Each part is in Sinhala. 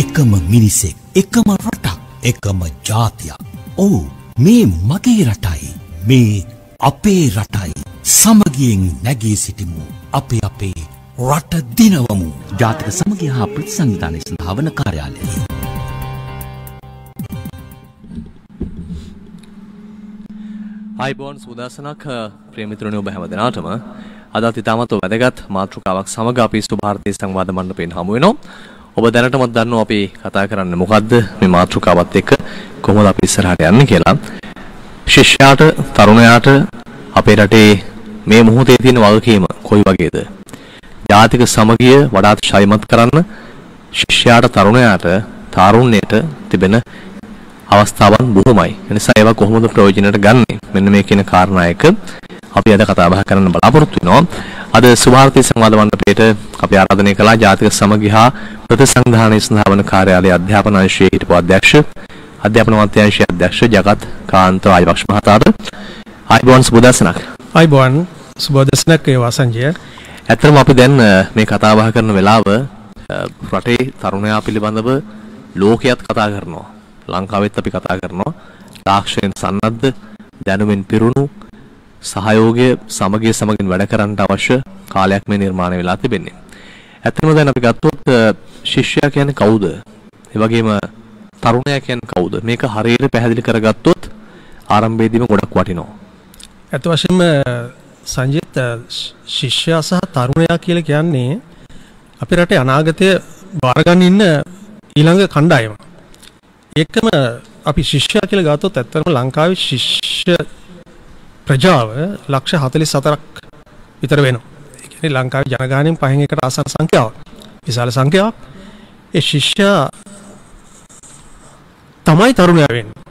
එකම මිනිසෙක්, එකම රටක්, එකම ජාතියක්. ඔව්, මේ මගේ රටයි. මේ අපේ රටයි. සමගියෙන් නැගී සිටිමු. අපි අපේ රට දිනවමු. ජාතික සමගිය හා ප්‍රතිසංවිධානය සඳහා වන කාර්යාලය. ආයිබෝන් සුදාසනක් ප්‍රිය මිත්‍රයනි ඔබ හැමදෙනාටම අදත් ඉතාමත් වැදගත් මාතෘකාවක් සමග අපි සුභාරතී සංවාද මණ්ඩපයෙන් හමු වෙනවා. ඔබ දැනටමත් දන්නවා අපි කතා කරන්නේ මොකද්ද මේ මාතෘකාවත් එක්ක කොහොමද අපි ඉස්සරහට යන්නේ කියලා. ශිෂ්‍යයාට තරුණයාට අපේ රටේ මේ මොහොතේ තියෙන වගකීම කොයි වගේද? ජාතික සමගිය වඩාත් ශෛමත් කරන්න ශිෂ්‍යයාට තරුණයාට තාරුණ්‍යයට තිබෙන අවස්ථාවන් බොහොමයි. ඒ නිසා ඒවා කොහොමද ප්‍රයෝජනයට ගන්නෙ? මෙන්න මේ කියන කාරණා එක අපි අද කතා බහ කරන්න බලාපොරොත්තු වෙනවා. අද සුභාරතී සංවාද මණ්ඩපයේට අපි ආරාධනය කළා ජාතික සමගිය හා ප්‍රතිසංවිධානය සඳහා වන කාර්යාලයේ අධ්‍යාපන අංශයේ හිටපු අධ්‍යාපන අමාත්‍යාංශයේ අධ්‍යක්ෂ ජගත් කාන්ත ආයවක්ෂ මහතාට. ආයිබෝන් සුබදසනක්. ආයිබෝන් සුබදසනක් ඒවා සංජය. ඇත්තටම අපි දැන් මේ කතා බහ කරන වෙලාව රටේ තරුණයා පිළිබඳව ලෝකයක් කතා කරනවා. ලංකාවෙත් අපි කතා කරනවා. තාක්ෂණයෙන් සන්නද්ධ දැනුමින් පිරුණු සහයෝගය සමගිය සමගින් වැඩ කරන්නට අවශ්‍ය කාලයක් මේ නිර්මාණය වෙලා තිබෙන්නේ. ඇත්තටම දැන් අපි ගත්තොත් ශිෂ්‍යයා කියන්නේ කවුද? ඒ වගේම තරුණයා කියන්නේ කවුද? මේක හරියට පැහැදිලි කරගත්තොත් ආරම්භයේදීම ගොඩක් වටිනවා. ඇත්ත වශයෙන්ම සංජිත් ශිෂ්‍යයා සහ තරුණයා කියලා කියන්නේ අපේ රටේ අනාගතය බාරගන්න ඉන්න ඊළඟ කණ්ඩායම. ඒකම අපි ශිෂ්‍යයා කියලා ගත්තොත් ඇත්තටම ලංකාවේ ශිෂ්‍ය ප්‍රජාව ලක්ෂ 44ක් විතර වෙනවා. ඒ කියන්නේ ලංකාවේ ජනගහනයෙන් 5න් 1කට ආසන්න සංඛ්‍යාවක්. විශාල සංඛ්‍යාවක්. ඒ ශිෂ්‍යයා තමයි තරුණයා වෙන්නේ.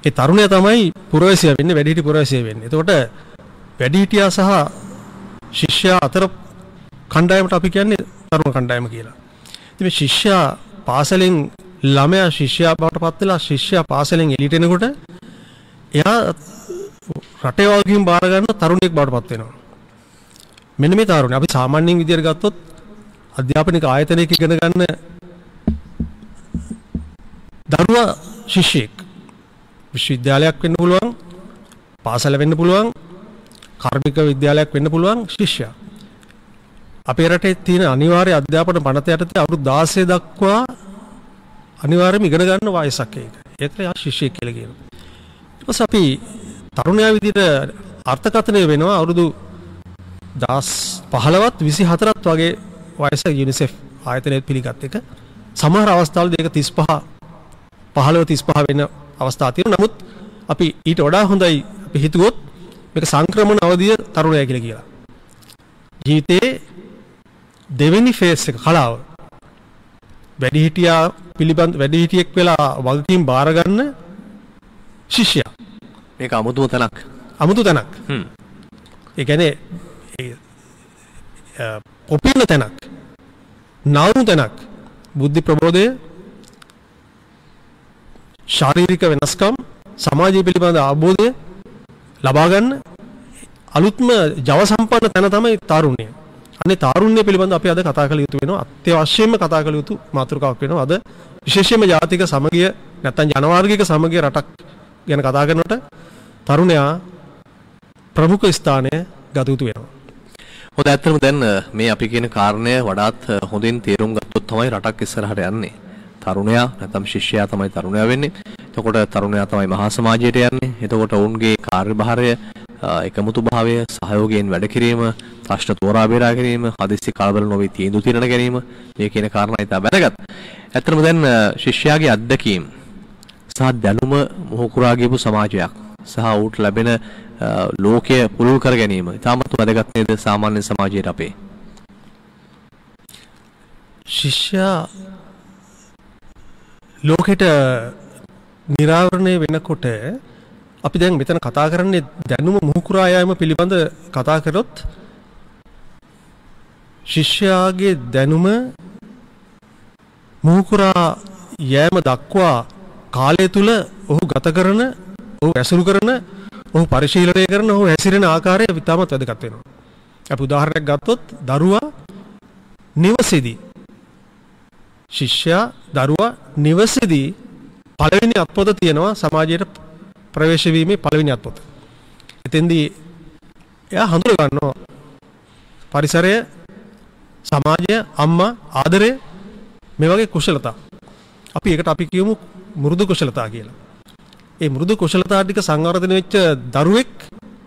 ඒ තරුණයා තමයි පුරවැසියා වෙන්නේ, වැඩිහිටි පුරවැසියා වෙන්නේ. එතකොට වැඩිහිටියා සහ ශිෂ්‍යයා අතර කණ්ඩායමට අපි කියන්නේ තරුණ කණ්ඩායම කියලා. ඉතින් මේ ශිෂ්‍යයා පාසලෙන් ළමයා ශිෂ්‍යයා බවට පත් වෙලා ශිෂ්‍යයා පාසලෙන් එළියට එනකොට එයා රටේ වගකීම් බාර ගන්න තරුණයෙක් බවට පත් වෙනවා. මෙන්න මේ තරුණයා අපි සාමාන්‍යයෙන් විදියට ගත්තොත් අධ්‍යාපනික ආයතනයක ඉගෙන ගන්න දරුවා ශිෂ්‍යෙක්. විශ්වවිද්‍යාලයක් වෙන්න පුළුවන්, පාසල වෙන්න පුළුවන්, කාර්මික විද්‍යාලයක් වෙන්න පුළුවන් ශිෂ්‍යයා. අපේ රටේ තියෙන අනිවාර්ය අධ්‍යාපන පනත යටතේ අවුරුදු 16 දක්වා අනිවාර්යයෙන්ම ඉගෙන ගන්න වයසක් ඒක. ඒකට යා ශිෂ්‍යෙක් කියලා කියනවා. ඊට පස්සේ අපි තරුණයා විදිහට අර්ථකථනය වෙනවා අවුරුදු 15ත් 24ත් වගේ වයස යුනිසෙෆ් ආයතනයේ පිළිගත් එක. සමහර අවස්ථාවලදී ඒක 35 වෙන අවස්ථා තියෙනවා. නමුත් අපි ඊට වඩා හොඳයි අපි හිතුවොත් මේක සංක්‍රමණ අවධිය තරුණයා කියලා කියලා. ජීවිතේ දෙවෙනි ෆේස් එක කලාව. වැඩිහිටියා පිළිබඳ වැඩිහිටියෙක් වෙලා වගකීම් බාර ගන්න ශිෂ්‍යයා. මේක අමුතුම තැනක්. අමුතු තැනක්. ඒ කියන්නේ ඔපින තැනක්. නාවුණු තැනක්. බුද්ධි ප්‍රබෝධය, ශාරීරික වෙනස්කම්, සමාජය පිළිබඳ අවබෝධය ලබා ගන්න අලුත්ම ජව සම්පන්න තැන තමයි තාරුණ්‍යය. අනේ තාරුණ්‍ය පිළිබඳව අපි අද කතා කළ යුතු වෙනවා. අත්‍යවශ්‍යයෙන්ම කතා කළ යුතු මාතෘකාවක් වෙනවා. අද විශේෂයෙන්ම ජාතික සමගිය නැත්නම් ජනවාර්ගික සමගිය රටක් ගැන කතා කරනකොට තරුණයා ප්‍රමුඛ ස්ථානය ගත යුතු වෙනවා. හොඳ ඇත්තටම දැන් මේ අපි කියන කාරණය වඩාත් හොඳින් තේරුම් ගත්තොත් තමයි රටක් ඉස්සරහට යන්නේ. තරුණයා නැත්නම් ශිෂ්‍යයා තමයි තරුණයා වෙන්නේ. එතකොට තරුණයා තමයි මහා සමාජයට යන්නේ. එතකොට ඔවුන්ගේ කාර්යභාරය එකමුතු භාවය, සහයෝගයෙන් වැඩ කිරීම, ප්‍රශ්න තෝරා බේරා ගැනීම, හදිසි කලබල නොවී තීන්දුව తీරන ගැනීම මේ කියන කාරණා ඉතා වැදගත්. ඇත්තටම දැන් ශිෂ්‍යයාගේ අත්දැකීම් සහ දැනුම මොහුකුරා ගියපු සමාජයක් සහ ඌට ලැබෙන ලෝකය පුළුල් කර ගැනීම ඉතාමත් වැදගත් නේද සාමාන්‍ය සමාජයේ අපේ? ශිෂ්‍යයා ලෝකෙට නිරාවරණය වෙනකොට අපි දැන් මෙතන කතා කරන්නේ දැනුම මුහුකුරා යාම පිළිබඳ කතා කරොත් ශිෂ්‍යයාගේ දැනුම මුහුකුරා යෑම දක්වා කාලය තුල ඔහු ගත කරන, ඔහු ඇසුරු කරන, ඔහු පරිශීලනය කරන, ඔහු හැසිරෙන ආකාරය ඉතාමත් වැදගත් වෙනවා. අපි උදාහරණයක් ගත්තොත් දරුවා නිවසේදී ශිෂ්‍යයා දරුවා නිවසේදී පළවෙනි අත්පොත තියෙනවා සමාජයට ප්‍රවේශ වීමේ පළවෙනි අත්පොත. එතෙන්දී එයා හඳුනා ගන්නවා පරිසරය, සමාජය, අම්මා, ආදරය මේ වගේ කුසලතා. අපි කියමු මෘදු කුසලතා කියලා. ඒ මෘදු කුසලතා ටික සංවර්ධනය වෙච්ච දරුවෙක්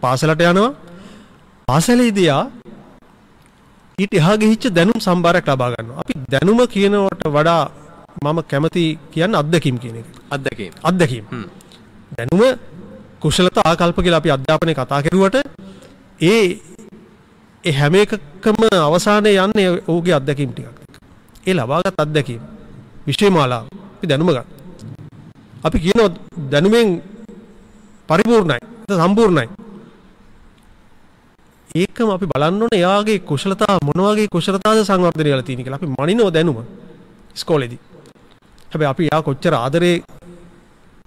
පාසලට යනවා. පාසලේදී ඊට එහා ගිහිච්ච දැනුම් සම්භාරයක් ලබා ගන්නවා. අපි දැනුම කියනවට වඩා මම කැමති කියන්නේ අත්දැකීම් කියන එක. අත්දැකීම්. දැනුම කුසලතා ආකල්ප කියලා අපි අධ්‍යාපනයේ කතා කරුවට ඒ හැම එකකම අවසානයේ යන්නේ ඔහුගේ අත්දැකීම් ටිකක්. ඒ ලබාගත් අත්දැකීම් විශ්වමාලාව අපි දැනුම ගන්න. අපි කියනවා දැනුමෙන් පරිපූර්ණයි, සම්පූර්ණයි. ඒකම අපි බලන්න ඕනේ එයාගේ කුසලතා මොන වගේ කුසලතාවද සංවර්ධනය වෙලා තියෙන කියලා. අපි මනිනව දැනුම ඉස්කෝලේදී. හැබැයි අපි යා කොච්චර ආදරේ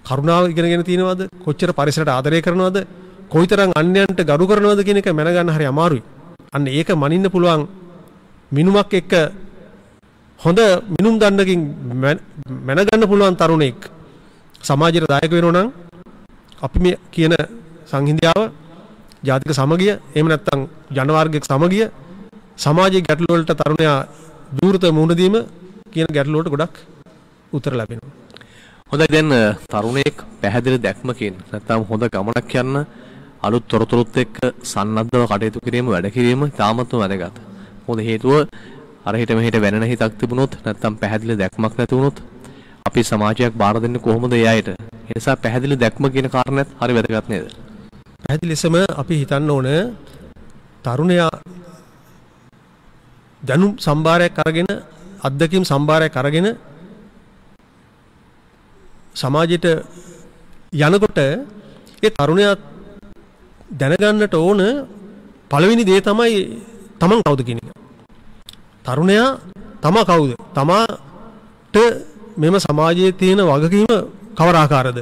කරුණාව ඉගෙනගෙන තියෙනවද? කොච්චර පරිසරයට ආදරය කරනවද? කොයිතරම් අන්‍යයන්ට ගරු කරනවද කියන එක මැනගන්න හරි අමාරුයි. අන්න ඒක මනින්න පුළුවන් මිනුමක් එක්ක හොඳ මිනුම් දණ්ඩකින් මැනගන්න පුළුවන් තරුණෙක් සමාජයට දායක වෙනවා නම් අපි මේ කියන සංහිඳියාව, ජාතික සමගිය, එහෙම නැත්නම් ජන වර්ගයක සමගිය, සමාජයේ ගැටලු වලට තරුණයා විවෘත මුහුණ දීම කියන ගැටලු වලට ගොඩක් උත්තර ලැබෙනවා. හොඳයි, දැන් තරුණයෙක් පැහැදිලි දැක්මකින් නැත්නම් හොඳ ගමනක් යන්න අලුත් තොරතුරුත් එක්ක සන්නද්ධව කටයුතු කිරීම, වැඩ කිරීම තාමත්ම වැදගත්. මොකද හේතුව අර හිට මෙහෙට වෙනන හිතක් තිබුණොත් නැත්නම් පැහැදිලි දැක්මක් නැති වුණොත් අපි සමාජයක් බාර දෙන්නේ කොහොමද ඒ අයට? ඒ නිසා පැහැදිලි දැක්ම කියන කාරණාත් හරි වැදගත් නේද? පැහැදිලි ලෙසම අපි හිතන්න ඕන තරුණයා දැනුම් සම්භාරයක් අරගෙන, අත්දැකීම් සම්භාරයක් අරගෙන සමාජයට යනකොට ඒ තරුණයා දැනගන්නට ඕන පළවෙනි දේ තමයි තමන් කවුද කියන එක. තරුණයා තමා කවුද? තමාට මෙම සමාජයේ තියෙන වගකීම කවර ආකාරද?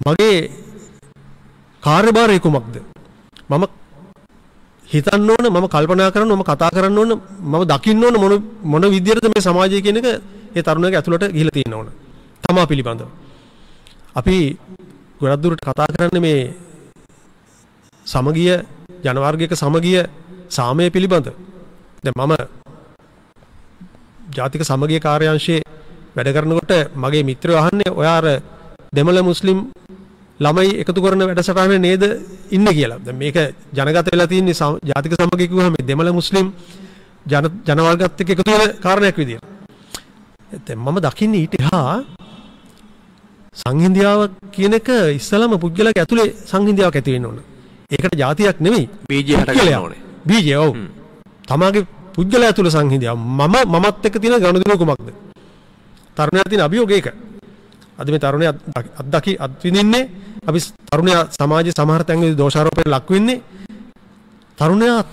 මගේ කාර්යභාරය කුමක්ද? මම හිතන්න ඕන, මම කල්පනා කරන්න ඕන, මම කතා කරන්න ඕන, මම දකින්න ඕන මොන විදියටද මේ සමාජය කියන එක ඒ තරුණයාගේ ඇතුළට ගිහිලා තියෙන්න ඕන. තමා පිළිබඳව. අපි ගොඩක් දුරට කතා කරන්නේ මේ සමගිය, ජන වර්ගයක සමගිය, සාමය පිළිබඳව. දැන් මම ජාතික සමගිය කාර්යාංශයේ වැඩ කරනකොට මගේ මිත්‍රයෝ අහන්නේ ඔයා අර දෙමළ මුස්ලිම් ළමයි එකතු කරන වැඩසටහනේ නේද ඉන්නේ කියලා. දැන් මේක ජනගත වෙලා තියෙන්නේ ජාතික සමගිය කිව්වහම දෙමළ මුස්ලිම් ජන වර්ගත් එක්ක එකතු වෙන කාරණයක් විදියට. දැන් මම දකින්නේ ඊට එහා සංහිඳියාව කියන එක ඉස්සලම පුද්ගලයාගේ ඇතුලේ සංහිඳියාවක් ඇති වෙන්න ඕන. ඒකට જાතියක් නෙමෙයි. බීජය හට ගන්න ඕනේ. බීජය ඔව්. තමාගේ පුද්ගලයා ඇතුලේ සංහිඳියාව. මමත් එක්ක තියෙන ගනුදෙනු කුමක්ද? තරුණයා තියෙන අභියෝගය ඒක. අද මේ තරුණයා අත්විඳින්නේ අපි තරුණයා සමාජයේ සමහර තැන්වලදී දෝෂාරෝපණයට ලක් වෙන්නේ තරුණයා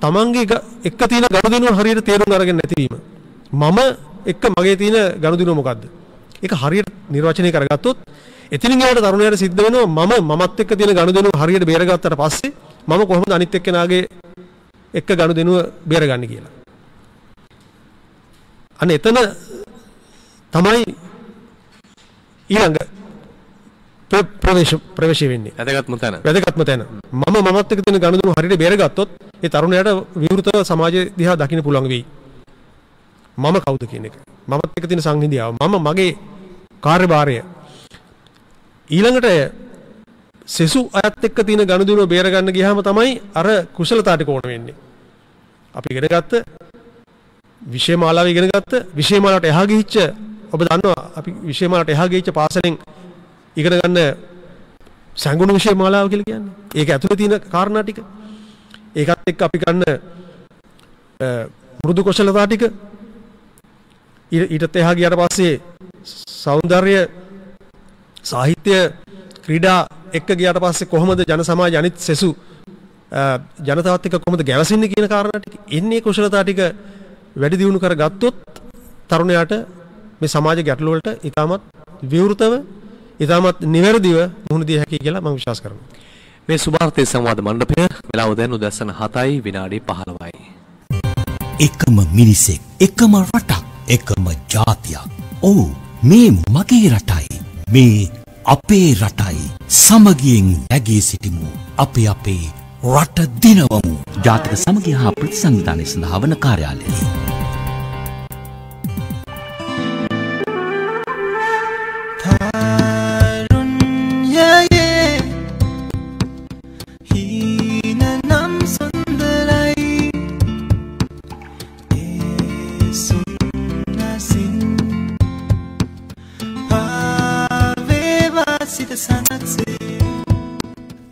තමන්ගේ එක්ක තියෙන ගනුදෙනුව හරියට තේරුම් අරගෙන නැතිවීම. මම එක්ක මගේ තියෙන ගනුදෙනුව මොකද්ද? ඒක හරියට නිර්වචනය කරගත්තොත් එතනින් එහාට තරුණයාට සිද්ධ වෙනවා මමත් එක්ක තියෙන ගනුදෙනුව හරියට බේරගත්තට පස්සේ මම කොහොමද අනිත් එක්කෙනාගේ එක්ක ගනුදෙනුව බේරගන්නේ කියලා. අන්න එතන තමයි ඊළඟ ප්‍රවේශ වෙන්නේ. වැදගත්ම තැන. මමත් එක්ක තියෙන ගනුදෙනුව හරියට බේරගත්තොත් ඒ තරුණයාට විවෘතව සමාජය දිහා දකින්න පුළුවන් වෙයි. මම කවුද කියන එක. මමත් එක්ක තියෙන සංහිඳියාව. මගේ කාර්යභාරය. ඊළඟට සෙසු අයත් එක්ක තියෙන ගනුදෙනුව බේර ගන්න ගියාම තමයි අර කුසලතාවට කොන වෙන්නේ. අපි ඉගෙන ගත්ත විෂයමාලාව ඉගෙන ගත්ත විෂයමාලාවට එහා ගිහිච්ච ඔබ දන්නවා අපි විෂයමාලාවට එහා ගිහිච්ච පාසලෙන් ඉගෙන ගන්න සංගුණ විෂයමාලාව කියලා කියන්නේ. ඒක ඇතුලේ තියෙන කාරණා ටික. ඒකත් එක්ක අපි ගන්න මෘදු කුසලතා ටික ඊටත් එහා ගියාට පස්සේ සෞන්දර්ය, සාහිත්‍ය, ක්‍රීඩා එක්ක ගියාට පස්සේ කොහොමද ජන සමාජය අනිත් සෙසු ජනතාවත් එක්ක කොහොමද ගැවසෙන්නේ කියන කාරණා ටික එන්නේ කුසලතා ටික වැඩි දියුණු කරගත්තොත් තරුණයාට මේ සමාජ ගැටලු වලට ඉතාමත් විවෘතව, ඉතාමත් නිවැරදිව මුහුණ දිය හැකියි කියලා මම විශ්වාස කරනවා. මේ සුභාර්ථී සංවාද මණ්ඩපය වෙලාව දැන් උදැසන 7යි විනාඩි 15යි. එකම මිනිසෙක්, එකම රටක්. එකම ජාතියක්. ඔව් මේ මගේ රටයි. මේ අපේ රටයි. සමගියෙන් නැගී සිටිමු. අපි අපේ රට දිනවමු. ජාතික සමගිය හා ප්‍රතිසංවිධානය සඳහා වන කාර්යාලය.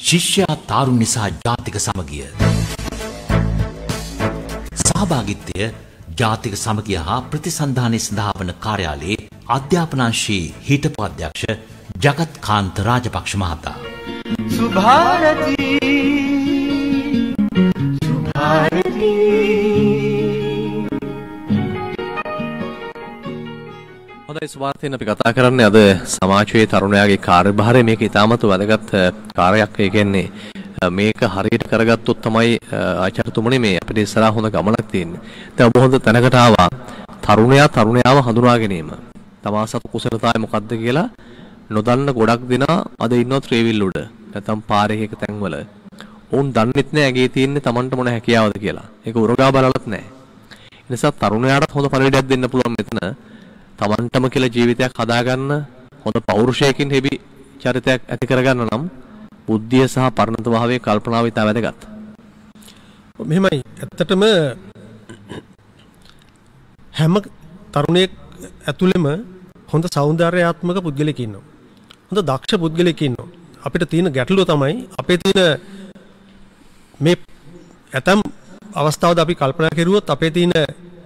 ශිෂ්‍යයා තාරුණ්‍ය සහ ජාතික සමගිය. සහභාගීත්වය ජාතික සමගිය හා ප්‍රතිසන්ධානය සඳහා වන කාර්යාලයේ අධ්‍යාපනාංශයේ හිටපු අධ්‍යක්ෂ ජගත් කාන්ත රාජපක්ෂ මහතා. සුභාරතී හොඳයි සුභාරතීන්, අපි කතා කරන්නේ අද සමාජයේ තරුණයාගේ කාර්යභාරය. මේක ඉතාමත් වැදගත් කාර්යයක්. ඒ කියන්නේ මේක හරියට කරගත්තොත් තමයි ආචාර්යතුමනි මේ අපිට ඉස්සරහා හොඳ ගමනක් තියෙන්නේ. දැන් ඔබ හොඳ තැනකට ආවා. තරුණයාව හඳුනා ගැනීම. තමා සතු කුසලතාවය මොකක්ද කියලා නොදන්න ගොඩක් දෙනා අද ඉන්නවා ත්‍රිවිල් උඩ. නැත්නම් පාරේ එක තැන්වල. උන් දන්නෙත් නෑ ඇගේ තියෙන්නේ Tamanට මොන හැකියාවද කියලා. ඒක උරගා බලලත් නෑ. ඒ නිසා තරුණයාට හොඳ පරිඩයක් දෙන්න පුළුවන් මෙතන. Tamanටම කියලා ජීවිතයක් හදාගන්න, හොඳ පෞරුෂයකින් හෙබි චරිතයක් ඇති කරගන්න නම් බුද්ධිය සහ පරිණත භාවයේ කල්පනාව ඉතා වැදගත්. මෙහෙමයි. ඇත්තටම හැම තරුණයෙක් ඇතුළෙම හොඳ సౌందర్యාත්මක පුද්ගලෙක් ඉන්නවා. හොඳ දක්ෂ පුද්ගලෙක් ඉන්නවා. අපිට තියෙන ගැටලුව තමයි අපේ තියෙන මේ ඇතම් අවස්ථාවද අපි කල්පනා කරුවොත් අපේ තියෙන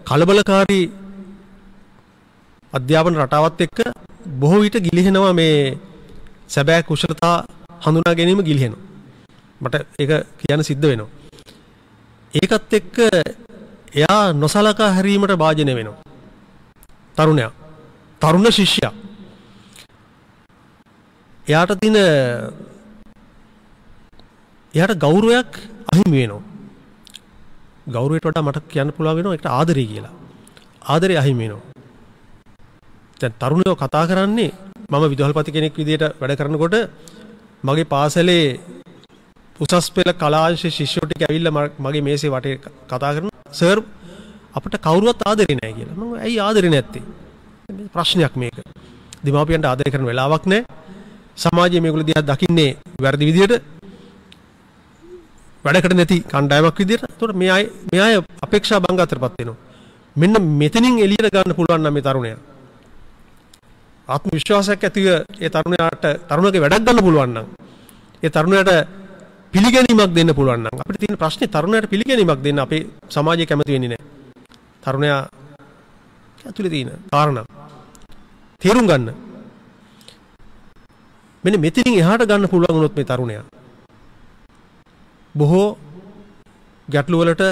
කලබලකාරී අධ්‍යාපන රටාවත් එක්ක බොහෝ විට ගිලිහෙනවා මේ සැබෑ කුසලතා හඳුනා ගැනීම ගිලිහෙනවා. මට ඒක කියන්න සිද්ධ වෙනවා. ඒකත් එක්ක එයා නොසලකා හැරීමට භාජනය වෙනවා. තරුණයා, තරුණ ශිෂ්‍යයා. එයාට ගෞරවයක් අහිමි වෙනවා. ගෞරවයට වඩා මට කියන්න පුළුවන් වෙනවා ඒකට ආදරය කියලා. ආදරය අහිමි වෙනවා. දැන් තරුණයෝ කතා කරන්නේ මම විදුහල්පති කෙනෙක් විදිහට වැඩ කරනකොට මගේ පාසලේ උසස් පෙළ කලාංශයේ ශිෂ්‍යෝ ටික ඇවිල්ලා මගේ මේසේ වටේ කතා කරනවා සර් අපිට කවුරුවත් ආදරේ නැහැ කියලා. මම ඇයි ආදරේ නැත්තේ? ප්‍රශ්නයක් මේක. දෙමාපියන්ට ආදරය කරන වෙලාවක් නැහැ. සමාජයේ මේගොල්ලෝ දිහා දකින්නේ වැරදි විදිහට. වැඩකට නැති කණ්ඩායමක් විදිහට. ඒතකොට මේ අය අපේක්ෂා බංග අතරපත් වෙනවා. මෙන්න මෙතනින් එළියට ගන්න පුළුවන් නම් මේ තරුණයා ආත්ම විශ්වාසයක් ඇතිව ඒ තරුණයාගේ වැඩක් ගන්න පුළුවන් නම් ඒ තරුණයාට පිළිගැනීමක් දෙන්න පුළුවන් නම් අපිට තියෙන ප්‍රශ්නේ තරුණයාට පිළිගැනීමක් දෙන්න අපේ සමාජය කැමති වෙන්නේ නැහැ. තරුණයා ඇතුලේ තියෙන කාරණා තේරුම් ගන්න. මෙන්න මෙතනින් එහාට ගන්න පුළුවන් වුණොත් මේ තරුණයා බොහෝ ගැටලු වලට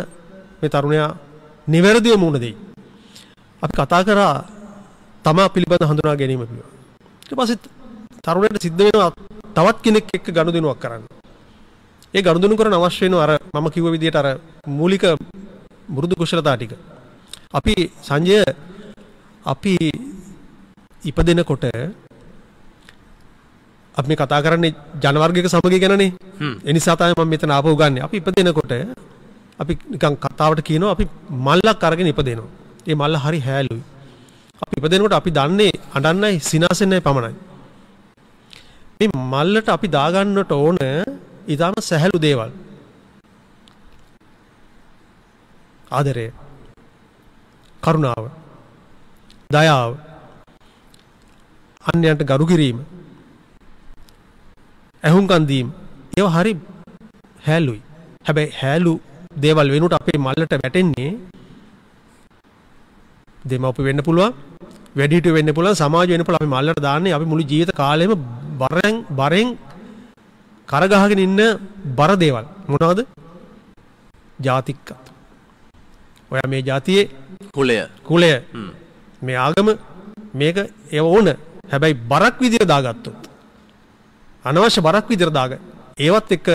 මේ තරුණයා නිවැරදිව මුහුණ දෙයි. අපි කතා කරා තමා පිළිබඳ හඳුනා ගැනීම පිළිබඳ. ඊට පස්සේ තරුණයට සිද්ධ වෙනවා තවත් කෙනෙක් එක්ක ගනුදෙනුවක් කරන්න. ඒ ගනුදෙනු කරන අවශ්‍ය වෙනවා අර මම කිව්ව විදිහට අර මූලික මෘදු කුසලතා ටික. අපි ඉපදෙනකොට අපි මේ කතා කරන්නේ ජන වර්ගයක සමගිය ගැනනේ. ඒ නිසා තමයි මම මෙතන ආපහු ගන්නෙ. අපි ඉපදෙනකොට අපි නිකන් කතාවට කියනවා අපි මල්ලක් අරගෙන ඉපදෙනවා. ඒ මල්ල හරි හැලුයි. අපි ඉපදෙනකොට අපි දන්නේ අඬන්නයි සිනාසෙන්නයි පමණයි. මේ මල්ලට අපි දාගන්නට ඕන ඊටම සැහැල්ලු දේවල්. ආදරය, කරුණාව, දයාව, අන්‍යයන්ට ගරු කිරීම, ඇහුම්කන් දීම. ඒවා හරි හැලුයි. හැබැයි හැලු දේවල් වෙනුවට අපේ මල්ලට වැටෙන්නේ දෙමව්පිය වෙන්න පුළුවන්, වැඩිහිටියෝ වෙන්න පුළුවන්, සමාජය වෙන්න පුළුවන්. අපි මල්ලට දාන්නේ අපි මුළු ජීවිත කාලෙම බරෙන් කරගහගෙන ඉන්න බර දේවල්. මොනවද? ජාතිකත්ව. ඔයා මේ ජාතියේ කුලය මේ ආගම මේක ඒව ඕන. හැබැයි බරක් විදියට දාගත්තොත් අනවශ්‍ය බරක් විදියට දාග ඒවත් එක්ක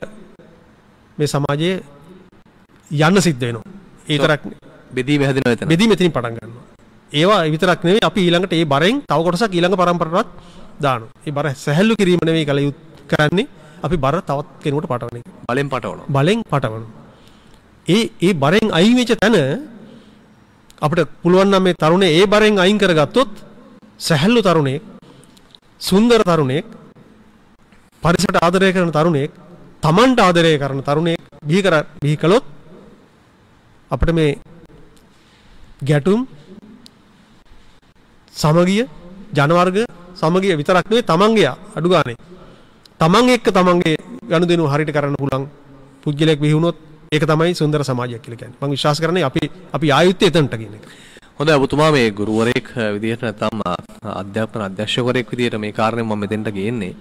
මේ සමාජයේ යන්න සිද්ධ වෙනවා. ඒ තරක් බෙදීම හැදෙනවා එතන. බෙදීම එතනින් පටන් ගන්නවා. ඒවා විතරක් නෙවෙයි අපි ඊළඟට ඒ බරෙන් තව කොටසක් ඊළඟ පරම්පරාවට දානවා. ඒ බර සැහැල්ලු කිරීම නෙවෙයි කරන්නේ. අපි බර තවත් කෙනෙකුට පටවන එක. බලෙන් පටවනවා. බලෙන් පටවනවා. ඒ බරෙන් අයින් වෙච්ච තැන අපිට පුළුවන් නම් මේ තරුණේ ඒ බරෙන් අයින් කරගත්තොත් සැහැල්ලු තරුණෙක්, සුන්දර තරුණෙක්, පරිසරට ආදරය කරන තරුණෙක්, තමන්ට ආදරය කරන තරුණෙක් බිහි කළොත් අපිට මේ ගැටුම් සමගිය ජනවර්ග සමගිය විතරක් නෙවෙයි තමන්ගේ අඩු ගානේ තමන් එක්ක තමන්ගේ ගනුදෙනු හරියට කරන්න පුළුවන් පුද්ගලයෙක් බිහි වුණොත් ඒක තමයි සුන්දර සමාජයක් කියලා කියන්නේ. මම විශ්වාස කරන්නේ අපි ආයුත්තේ එතනට කියන එක. හොඳයි ඔබතුමා මේ ගුරුවරයෙක් විදිහට නැත්නම් අධ්‍යාපන අධ්‍යක්ෂකවරයෙක් විදිහට මේ කාරණේ මම මෙතෙන්ට ගේන්නේ.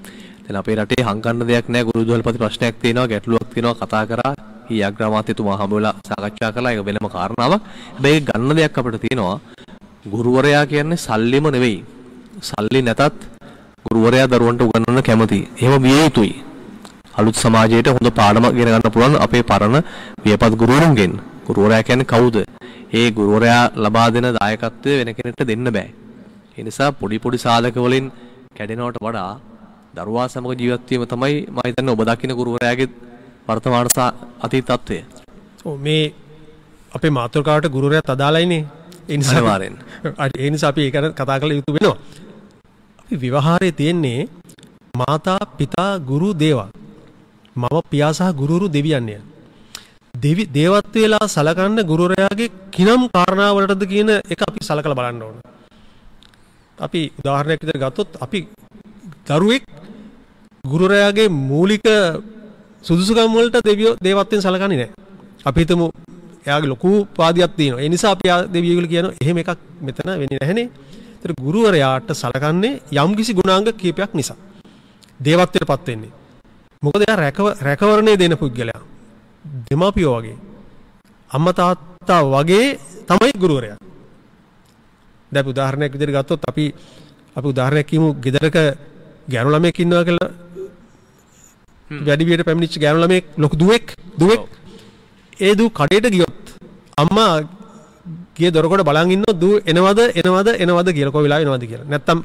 දැන් අපේ රටේ හංගන්න දෙයක් නැහැ. ගුරු විදුහල්පති ප්‍රශ්නයක් තියෙනවා, ගැටලුවක් තියෙනවා, කතා කරා. ඊ අග්‍රාමාත්‍යතුමා හම්බ වෙලා සාකච්ඡා කළා. ඒක වෙනම කාරණාවක්. හැබැයි ගන්න දෙයක් අපිට තියෙනවා. ගුරුවරයා කියන්නේ සල්ලිම නෙවෙයි. සල්ලි නැතත් ගුරුවරයා දරුවන්ට උගන්වන්න කැමතියි. එහෙම විය යුතුයි. අලුත් සමාජයට හොඳ පාඩමක් ගෙන ගන්න පුළුවන් අපේ පරණ වියපත් ගුරුවරුන්ගෙන්. ගුරුවරයා කියන්නේ කවුද? ඒ ගුරුවරයා ලබා දෙන දායකත්වය වෙන කෙනෙක්ට දෙන්න බෑ. ඒ නිසා පොඩි සාධක වලින් කැඩෙනවට වඩා දරුවා සමග ජීවත් වීම තමයි මම හිතන්නේ ඔබ දකින්න ගුරුවරයාගේ වර්තමාන අතීත තත්ත්වය. ඔව් මේ අපේ මාතෘකාවට ගුරුවරයාත් අදාළයිනේ. ඒ නිසා අපි ඒක කතා කරලා යුතු වෙනවා. අපි විවහාරයේ තියෙන්නේ මාතා පිතා ගුරු දේවා. මම පියා සහ ගුරුවරු දෙවියන්ය. දේවත්වයලා සලකන්න ගුරුවරයාගේ කිනම් කාරණාවලටද කියන එක අපි සලකලා බලන්න ඕන. අපි උදාහරණයක් විදිහට ගත්තොත් අපි දරුවෙක් ගුරුවරයාගේ මූලික සුදුසුකම් වලට දේවත්වයෙන් සලකන්නේ නැහැ. අපි හිතමු එයාගේ ලොකු පාදියක් තියෙනවා. ඒ නිසා අපි දෙවියෝ කියලා කියනවා. එහෙම එකක් මෙතන වෙන්නේ නැහනේ. ඒතර ගුරුවරයාට සලකන්නේ යම්කිසි ගුණාංග කීපයක් නිසා. දේවත්වයටපත් වෙන්නේ. මොකද එයා රැකවරණය දෙන පුද්ගලයා. දෙමාපියෝ වගේ. අම්මා තාත්තා වගේ තමයි ගුරුවරයා. දැන් උදාහරණයක් විදිහට ගත්තොත් අපි උදාහරණයක් කියමු ගෙදරක ගෑනු ළමයෙක් ඉන්නවා කියලා. වැඩි වියට පැමිණිච්ච ගෑනු ළමයෙක් ලොකු දුවෙක් ඒ දූ කඩේට ගියොත් අම්මා ගියේ දොරකඩ බලන් ඉන්නොත් දූ එනවද කියලා කොයි වෙලාවෙ එනවද කියලා. නැත්තම්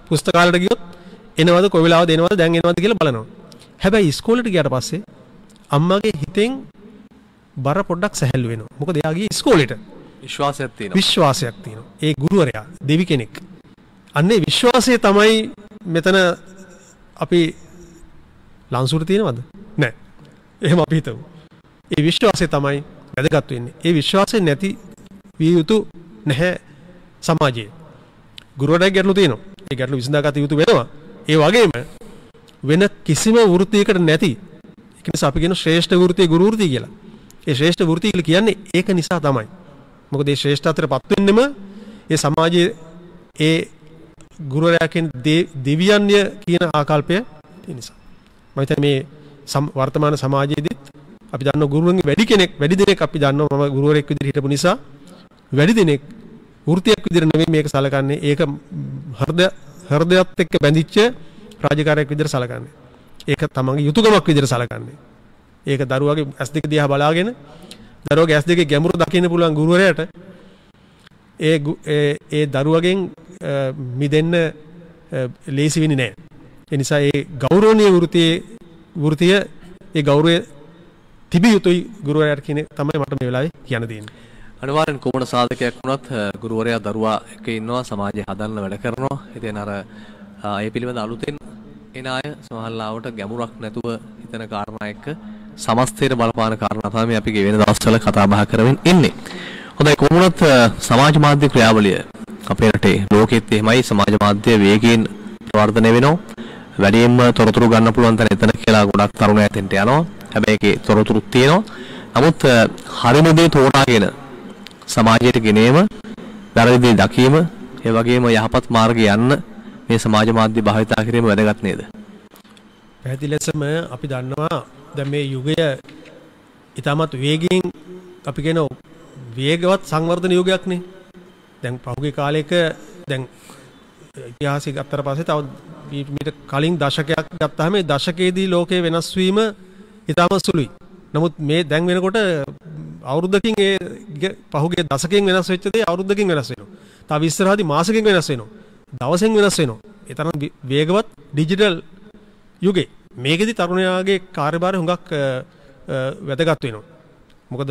පුස්තකාලයට ගියොත් එනවද කොයි වෙලාවද එනවද දැන් එනවද කියලා බලනවා. හැබැයි ඉස්කෝලේට ගියාට පස්සේ අම්මගේ හිතෙන් බර පොඩ්ඩක් සැහැල්ලු වෙනවා. මොකද එයා ගියේ ඉස්කෝලේට. විශ්වාසයක් තියෙනවා. ඒ ගුරුවරයා දෙවි කෙනෙක්. අන්නේ විශ්වාසය තමයි මෙතන අපි ලංසුට තියෙනවද? නැහැ. එහෙම අපි හිතමු. ඒ විශ්වාසය තමයි වැදගත් වෙන්නේ. ඒ විශ්වාසය නැති විය යුතු නැහැ සමාජයේ. ගුරුවරයාගේ ගැටලු තියෙනවා. ඒ ගැටලු විසඳාගත යුතු වෙනවා. ඒ වගේම වෙන කිසිම වෘත්තියකට නැති ඒක නිසා අපි කියන ශ්‍රේෂ්ඨ වෘත්තිය ගුරු වෘත්තිය කියලා. ඒ ශ්‍රේෂ්ඨ වෘත්තිය කියලා කියන්නේ ඒක නිසා තමයි. මොකද මේ ශ්‍රේෂ්ඨත්වයටපත් වෙන්නෙම ඒ සමාජයේ ඒ ගුරුවරයා කියන දෙවියන්ය කියන ආකල්පය තියෙන නිසා. මම හිතන්නේ මේ වර්තමාන සමාජයේදීත් අපි දන්නවා ගුරුවරුන්ගේ වැඩි දෙනෙක් අපි දන්නවා මම ගුරුවරයෙක් විදිහට හිටපු නිසා වැඩි දෙනෙක් වෘත්තියක් විදිහට නෙමෙයි මේක සලකන්නේ. ඒක හෘදයත් එක්ක බැඳිච්ච රාජකාරියක් විදිහට සලකන්නේ. ඒක තමන්ගේ යුතුයකමක් විදිහට සලකන්නේ. ඒක දරුවාගේ ඇස් දෙක දිහා බලාගෙන දරුවාගේ ඇස් දෙකේ ගැඹුර දකින්න පුළුවන් ගුරුවරයාට ඒ දරුවගෙන් මිදෙන්න ලේසි වෙන්නේ නැහැ. ඒ නිසා ඒ ගෞරවනීය වෘතිය ඒ ගෞරවය තිබිය යුතුයි ගුරුවරයාට කියන තමයි මට මේ වෙලාවේ කියන්න තියෙන්නේ. අනිවාර්යෙන් කොමන සාධකයක් වුණත් ගුරුවරයා දරුවා එක්ක ඉන්නවා සමාජය හදන්න වැඩ කරනවා. ඉතින් අර ඒ පිළිබඳ අලුතෙන් එන අය සමහරවිට ගැඹුරක් නැතුව හිතන කාරණා එක්ක සමස්තයට බලපාන කාරණා තමයි අපි ගෙවෙන දවස්වල කතා බහ කරමින් ඉන්නේ. හොඳයි කොමුණත් සමාජ මාධ්‍ය ක්‍රියාවලිය අපේ රටේ ලෝකෙත් එහෙමයි සමාජ මාධ්‍ය වේගයෙන් ප්‍රවර්ධනය වෙනවා. වැඩියෙන්ම තොරතුරු ගන්න පුළුවන් තැන එතන කියලා ගොඩක් තරුණයන් එතෙන්ට යනවා. හැබැයි ඒකේ තොරතුරුත් තියෙනවා. නමුත් හරිම දේ තෝරාගෙන සමාජයට ගෙනීම, වැරදි දේ දකීම, ඒ වගේම යහපත් මාර්ගයේ යන්න මේ සමාජ මාධ්‍ය භාවිතා කිරීම වැදගත් නේද? පැහැදිලි ලෙසම අපි දන්නවා දැන් මේ යුගය ඊටමත් වේගයෙන් අපි කියන වේගවත් සංවර්ධන යුගයක්නේ. දැන් පහුගිය කාලයක දැන් ඉතිහාසය ගත්තට පස්සේ තව මීට කලින් දශකයක් ගත්තාම මේ දශකයේදී ලෝකයේ වෙනස් වීම ඊටම සුළුයි. නමුත් මේ දැන් වෙනකොට අවුරුද්දකින් ඒ පහුගිය දශකයෙන් වෙනස් වෙච්ච දේ අවුරුද්දකින් වෙනස් වෙනවා. තව ඉස්සරහදී මාසෙකින් වෙනස් වෙනවා. දවසෙන් වෙනස් වෙනවා. ඒ තරම් වේගවත් ඩිජිටල් යුගයේ මේකෙදි තරුණයාගේ කාර්යභාරය හුඟක් වැදගත් වෙනවා. මොකද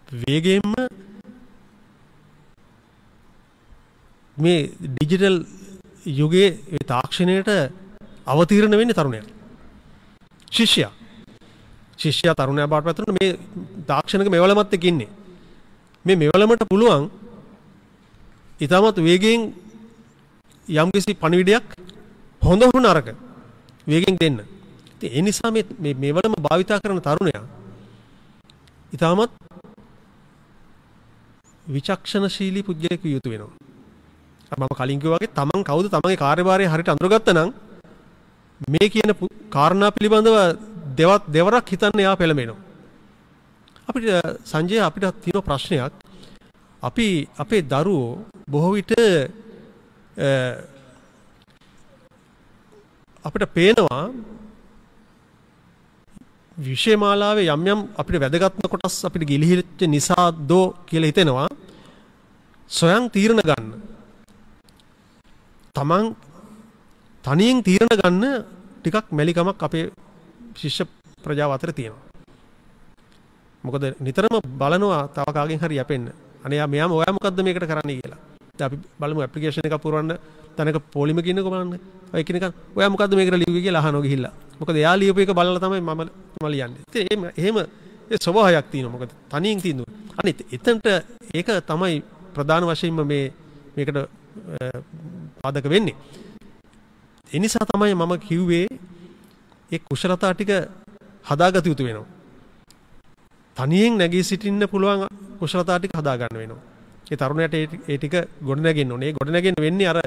වේගයෙන්ම මේ ඩිජිටල් යුගයේ ඒ තාක්ෂණයට අවතීර්ණ වෙන්නේ තරුණයා. ශිෂ්‍යයා තරුණයා බවට පත් වෙන මේ තාක්ෂණික මෙවලමත් එක්ක ඉන්නේ. මේ මෙවලමට පුළුවන් ඊටමත් වේගයෙන් යම්කිසි පණිවිඩයක් හොඳ හෝ නරක වේගෙන් දෙන්න. ඉතින් ඒ නිසා මේ මෙවලම භාවිතා කරන තරුණයා ඊටමත් විචක්ෂණශීලී පුද්ගලයෙක් විය යුතු වෙනවා. මම කලින් කිව්වා වගේ තමන් කවුද තමන්ගේ කාර්යභාරය හරියට අඳුරගත්තා නම් මේ කියන කාරණා පිළිබඳව දෙවරක් හිතන්න යා පෙළඹෙනවා. අපිට සංජය අපිට තියෙන ප්‍රශ්නයක් අපි අපේ දරුවෝ බොහෝ විට අපිට පේනවා විෂය මාලාවේ යම් අපිට වැදගත්ම කොටස් අපිට ගිලිහිච්ච නිසා දෝ කියලා හිතෙනවා සොයන් තීරණ ගන්න. තමන් තනියෙන් තීරණ ගන්න ටිකක් මැලිකමක් අපේ ශිෂ්‍ය ප්‍රජාව අතර තියෙනවා. මොකද නිතරම බලනවා තව කාගෙන් හරි යැපෙන්න. අනේ මෙයාම ඔයා මොකද්ද මේකට කරන්නේ කියලා. දැන් අපි බලමු ඇප්ලිකේෂන් එකක් පුරවන්න තැනක පොලිම කියනකො බලන්න. ඔය කෙනෙක් ඔයා මොකද්ද මේකට ලියුවේ කියලා අහනවා ගිහිල්ලා. මොකද එයා ලියපු එක බලලා තමයි මම ලියන්නේ. ඉතින් එහෙම ඒ ස්වභාවයක් තියෙනවා. මොකද තනියෙන් තියෙනවා. අනිත් එතනට ඒක තමයි ප්‍රධාන වශයෙන්ම මේකට පාදක වෙන්නේ. ඒ නිසා තමයි මම කිව්වේ ඒ කුශලතා ටික හදාගත යුතු වෙනවා. තනියෙන් නැගී සිටින්න පුළුවන් කුශලතා ටික හදා ගන්න වෙනවා. ඒ තරුණයට ඒ ටික ගොඩනගෙන්න ඕනේ. ඒ ගොඩනගෙන්න වෙන්නේ අර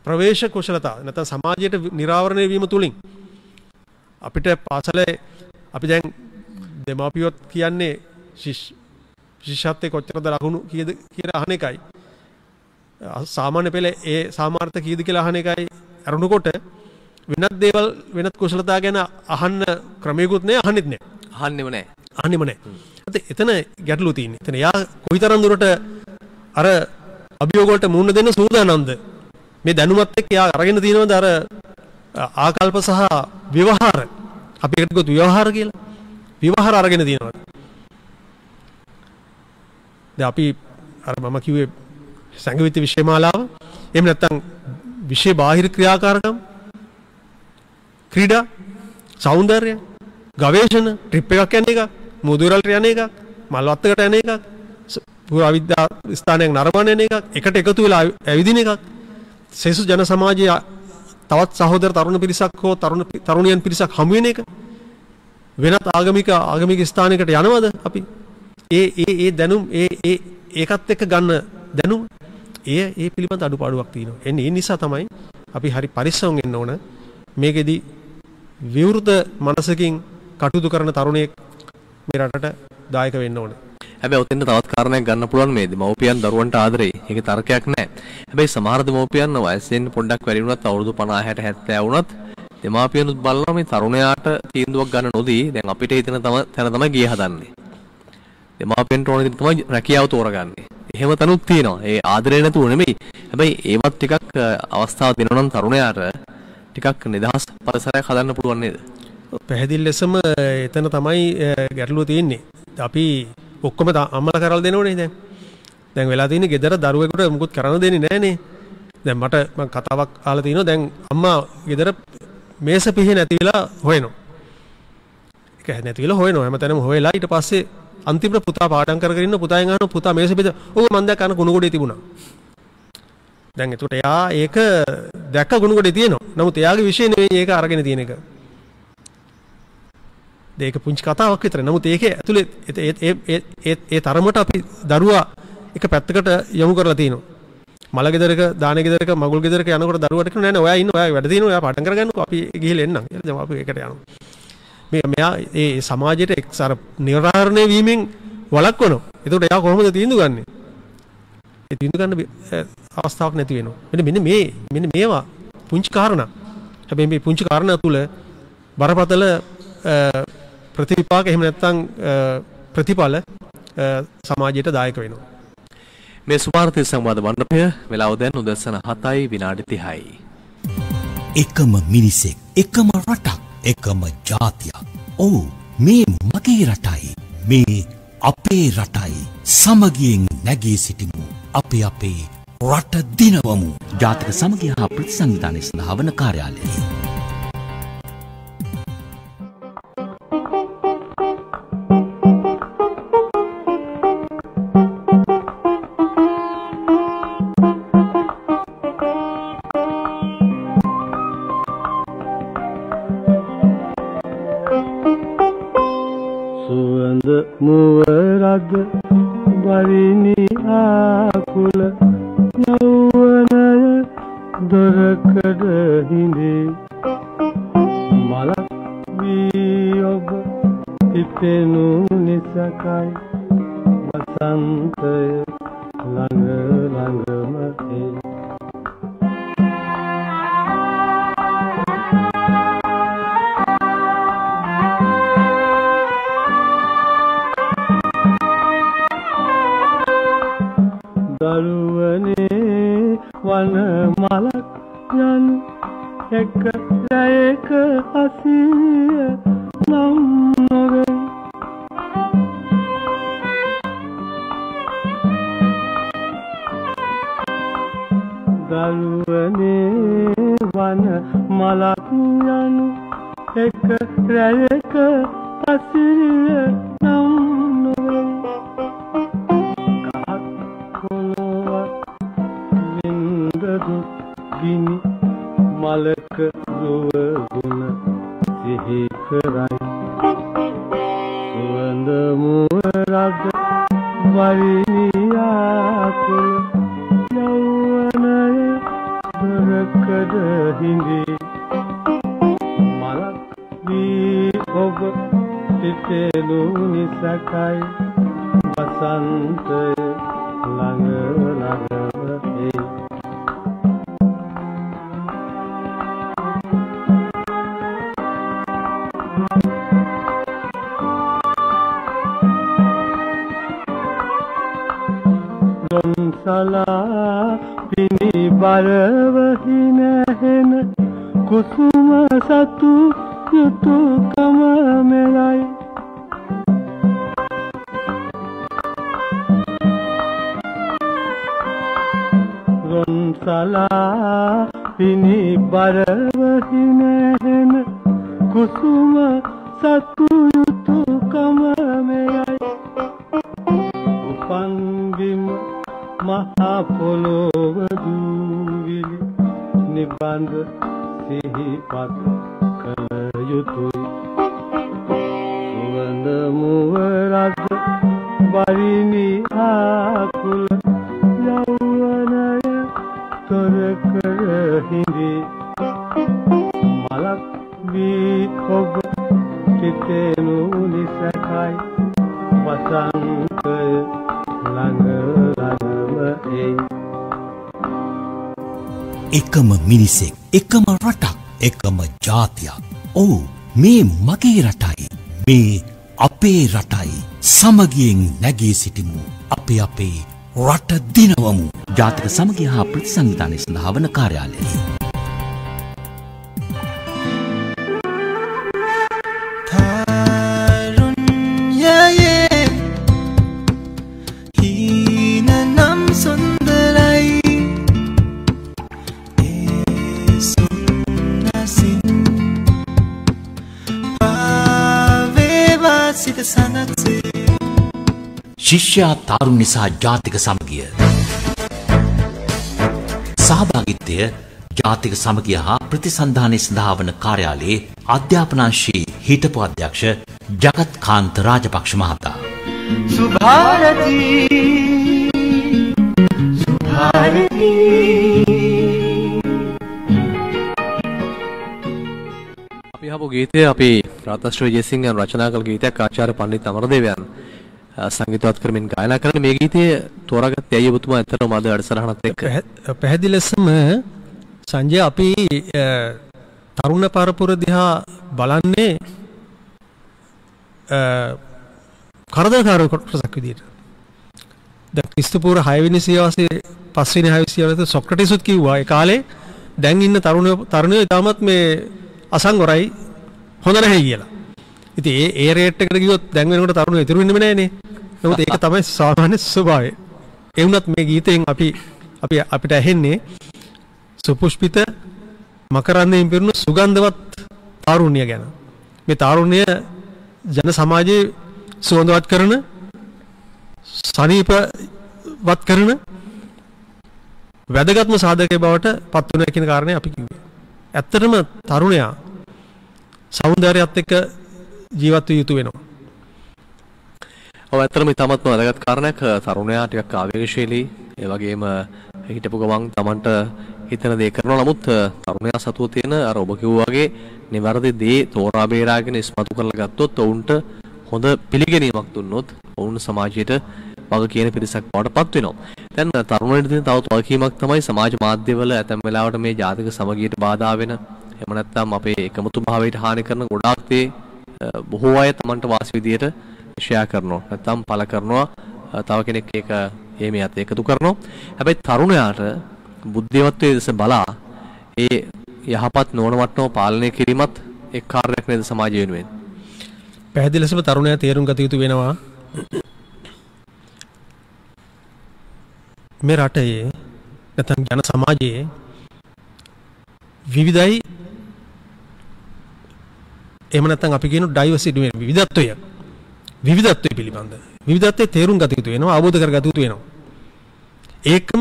ප්‍රවේශ කුශලතා. නැත්නම් සමාජයට නිරාවරණය වීම තුලින් අපිට පාසලේ අපි දැන් දෙමාපියොත් කියන්නේ ශිෂ්‍යත්වයේ කොච්චරද ලකුණු කීයද කියලා අහන එකයි. සාමාන්‍ය පෙළ ඒ සාමාර්ථ කීයද කියලා අහන එකයි අරුණකොට වෙනත් දේවල් වෙනත් කුසලතා ගැන අහන්න ක්‍රමයකුත් නෑ අහන්නෙත් නෑ. අහන්නෙම නෑ. අහන්නෙම නෑ. එතන ගැටලුව තියෙන්නේ. එතන යා කොයිතරම් දුරට අර අභියෝග වලට මුහුණ දෙන්න සූදානම්ද? මේ දැනුමත් එක්ක යා අරගෙන තියෙනවද අර ආකල්ප සහ ව්‍යවහාර? අපි එකට ගොත් ව්‍යවහාර කියලා. ව්‍යවහාර අරගෙන තියෙනවද? දැන් අපි අර මම කිව්වේ සංගීත විෂය මාලාව එහෙම නැත්නම් විෂය බාහිර ක්‍රියාකාරකම් ක්‍රීඩා සෞන්දර්ය ගවේෂණ ට්‍රිප් එකක් යන එක මුදුරල්ට යන එක මල්වත්තකට යන එක පුරාවිද්‍යා ස්ථානයක් නරඹන යන එක එකට එකතු වෙලා ඇවිදින එකක් සෙසු ජන සමාජයේ තවත් සහෝදර තරුණ පිරිසක් හෝ තරුණියන් පිරිසක් හමු වෙන එක වෙනත් ආගමික ස්ථානයකට යනවද අපි ඒ දැනුම් ඒකත් එක්ක ගන්න දැනුම ඒ පිළිබඳ අඩුපාඩුවක් තියෙනවා. එන්නේ ඒ නිසා තමයි අපි හරි පරිස්සම් වෙන්න ඕන. මේකෙදි විවෘත මනසකින් කටයුතු කරන තරුණයෙක් මේ රටට දායක වෙන්න ඕන. හැබැයි ඔතෙන් තවත් කාරණයක් ගන්න පුළුවන් මේ දෙමව්පියන් දරුවන්ට ආදරේ. ඒකේ තර්කයක් නැහැ. හැබැයි සමහර දෙමව්පියන් වයසෙන් පොඩ්ඩක් වැඩි වුණත් අවුරුදු 50 60 70 වුණත් දෙමාපියනුත් බලනවා මේ තරුණයාට තීන්දුවක් ගන්න නොදී දැන් අපිට හිතෙන තැන තමයි ගිය හදන්නේ. දෙමාපියන්ට ඕන දේ තමයි රැකියාව තෝරගන්නේ. එහෙම තනුත් තියෙනවා. ඒ ආදරේ නැතුව නෙමෙයි. හැබැයි ඒවත් ටිකක් අවස්ථාව දෙනවා නම් තරුණයාට ටිකක් නිදහස් පරිසරයක් හදන්න පුළුවන් නේද? පැහැදිලි ලෙසම එතන තමයි ගැටලුව තියෙන්නේ. අපි ඔක්කොම අම්මලා කරලා දෙනෝනේ දැන්. දැන් වෙලා තියෙන්නේ ගෙදර දරුවෙකුට මුකුත් කරන්න දෙන්නේ නැහනේ. දැන් මම කතාවක් අහලා තිනවා දැන් අම්මා ගෙදර මේස පිහේ නැති වෙලා හොයනවා. ඒක නැති වෙලා හොයනවා. හැමතැනම හොයලා ඊට පස්සේ අන්තිමට පුතා පාඩම් කරගෙන ඉන්න පුතාගෙන් අහනවා පුතා මේස පිට ඔව් මම දැක්ක අන කුණු ගොඩේ තිබුණා. දැන් එතකොට එයා ඒක දැක්ක කුණු ගොඩේ තියෙනවා. නමුත් එයාගේ විශ්ේ නෙවෙයි ඒක අරගෙන තියෙන එක. දෙයක පුංචි කතාවක් විතර. නමුත් ඒකේ ඇතුලේ ඒ තරමට අපි දරුවා එක පැත්තකට යොමු කරලා තිනවා. මල ගෙදරක දාන ගෙදරක මගුල් ගෙදරක යනකොට දරුවට කියනවා නෑ නෑ ඔයා ඉන්න ඔයා වැඩ තියෙනවා ඔයා පාඩම් කරගන්නකෝ අපි ගිහිල්ලා එන්නම්. එතන දැන් අපි එකට යනවා. මෙයා ඒ සමාජයට එක්සර නිරාවරණය වීමෙන් වළක්වනවා. එතකොට එයා කොහොමද තීන්දුව ගන්නෙ? ඒ තීන්දුව ගන්න අවස්ථාවක් නැති වෙනවා. මෙන්න මේවා පුංචි කාරණා. හැබැයි මේ පුංචි කාරණා තුල බරපතල ප්‍රතිවිපාක එහෙම නැත්නම් ප්‍රතිඵල සමාජයට දායක වෙනවා. මේ සුභාරතී සංවාද මණ්ඩපය වෙලාව දැන් උදැසන 7යි විනාඩි 30යි. එකම මිනිසෙක්, එකම රටක්, එකම ජාතියක්. ඔව්, මේ මගේ රටයි. මේ අපේ රටයි. සමගියෙන් නැගී සිටිමු. අපි අපේ රට දිනවමු. ජාතික සමගිය හා ප්‍රතිසංවිධානය සඳහා වන කාර්යාලය. මුවරද වරිණි ආකුල යෞවනය දොරකඩ හිඳේ මලක් වී ඔබ හිතෙනු නිසකයි වසන්තය ළඟ ළඟම ඒ දරුවනේ වන මලක් යනු එක රැයක අසිරිය නම් නොවේ දරුවනේ වන මලක් යනු එක රැයක අසිරිය නම් නොවේ ගිනි මලක රුව ගුණ සිහි කරයි සුවඳ මුවරද වරිණි ආකුල යෞවනය දොරකඩ හිඳේ මලක් වී ඔබ සිතෙනු නිසකයි වසන්තය ළඟ ළඟම ඒ සලා පිනි බරවහි නැහෙන කුසුම සතු යුතුයකම මෙලයි රොන්සලා පිනි බරවහි නැහෙන කුසුම සතු යුතුයකම මෙලයි උපන්ගිම මහා පොළොව දූවිලි නිබඳ සිහිපත් කළ යුතුයි සුවඳ මුවරද වරිණි ආකුල යෞවනය තොරකඩ හිඳේ මලක් වී ඔබ සිතෙනු නිසකයි වසන්තය ළඟ එකම මිනිසෙක්, එකම රටක්, එකම ජාතියක්. ඔව්, මේ මගේ රටයි. මේ අපේ රටයි. සමගියෙන් නැගී සිටිමු. අපි අපේ රට දිනවමු. ජාතික සමගිය හා ප්‍රතිසංවිධානය සඳහා වන කාර්යාලය. ශිෂ්‍යයා තාරුණ්‍ය සහ ජාතික සමගිය සහභාගීත්වය ජාතික සමගිය හා ප්‍රතිසන්ධානය සඳහා වන කාර්යාලයේ අධ්‍යාපනංශී හිටපු අධ්‍යක්ෂ ජගත් කාන්ත රාජපක්ෂ මහතා සුභාරතී අපි හබු ගීතය අපි රාතශ්‍රී ජයසිංහන් රචනා කළ ගීතයක් ආචාර්ය පණ්ඩිත අමරදේවයන් සංගීතවත් කරමින් ගායනා කරන මේ ගීතය තෝරාගත්තේ අයිය ඔබතුමා ඇත්තටම අද වැඩසටහනත් එක්ක පැහැදිලි ලෙසම සංජය අපි තරුණ පරපුර දිහා බලන්නේ කරදරකාරී කොටසක් විදියට. දැන් ක්‍රිස්තුපූර්ව 6 වෙනි සියවසේ 5 වෙනි 6 සියවසේ සොක්‍රටිස්ුත් කිව්වා ඒ කාලේ දැන් ඉන්න තරුණයෝ ඉතාමත් මේ අසංගොරයි හොඳ නැහැ කියලා. ඉතින් ඒ රේට් එකට ගියොත් දැන් වෙනකොට තරුණයෝ ඉතුරු වෙන්නේ නැහනේ. නමුත් ඒක තමයි සාමාන්‍ය ස්වභාවය. ඒ වුණත් මේ ගීතයෙන් අපිට ඇහෙන්නේ සුපුෂ්පිත මකරන්දයෙන් පිරුණු සුගන්ධවත් තාරුණ්‍ය ගැන. මේ තාරුණ්‍ය ජන සමාජයේ සුවඳවත් කරන සනීපවත් කරන වැදගත්ම සාධකයේ බවට පත් වෙනවා කියන කාරණේ අපි කිව්වේ. ඇත්තටම තරුණයා සෞන්දර්යයත් එක්ක ජීවත් විය යුතු වෙනවා. ඔව් ඇත්තටම ඉතාමත්ම වැදගත් කාරණයක්. තරුණයා ටිකක් ආවේගශීලී, ඒ වගේම හිටපු ගමන් Tamanට හිතන දේ කරනවා. නමුත් තරුණයා සතුව තියෙන අර ඔබ කිව්වා වගේ නිවැරදි දේ තෝරා බේරාගෙන ඉස්මතු කරලා ගත්තොත් ඔවුන්ට හොඳ පිළිගැනීමක් දුන්නොත් ඔවුන් සමාජයට වග කියන පිරිසක් බවට පත් වෙනවා. දැන් තරුණයින්ට තියෙන තවත් වගකීමක් තමයි සමාජ මාධ්‍යවල ඇතැම් වෙලාවට මේ ජාතික සමගියට බාධා වෙන, එහෙම නැත්නම් අපේ එකමුතු භාවයට හානි කරන ගොඩාක් දේ බොහෝ අය Tamanට වාසි විදියට ෂෙයා කරනවා. නැත්නම් පළ කරනවා. තව කෙනෙක් ඒක එමෙයත් එකතු කරනවා. හැබැයි තරුණයාට බුද්ධිමත්වයේ දෙස බලා ඒ යහපත් නොවන වටනව පාලනය කිරීමත් එක් කාර්යයක් නේද සමාජය වෙනුවෙන්. පැහැදිලි ලෙසම තරුණයා තේරුම් ගත යුතු වෙනවා මේ රටේ නැත්නම් ජන සමාජයේ විවිධයි, එහෙම නැත්නම් අපි කියන ඩයිවර්සිටි විවිධත්වය පිළිබඳ විවිධත්වයේ තේරුම් ගත යුතු වෙනවා, අවබෝධ කරගත යුතු වෙනවා. ඒකම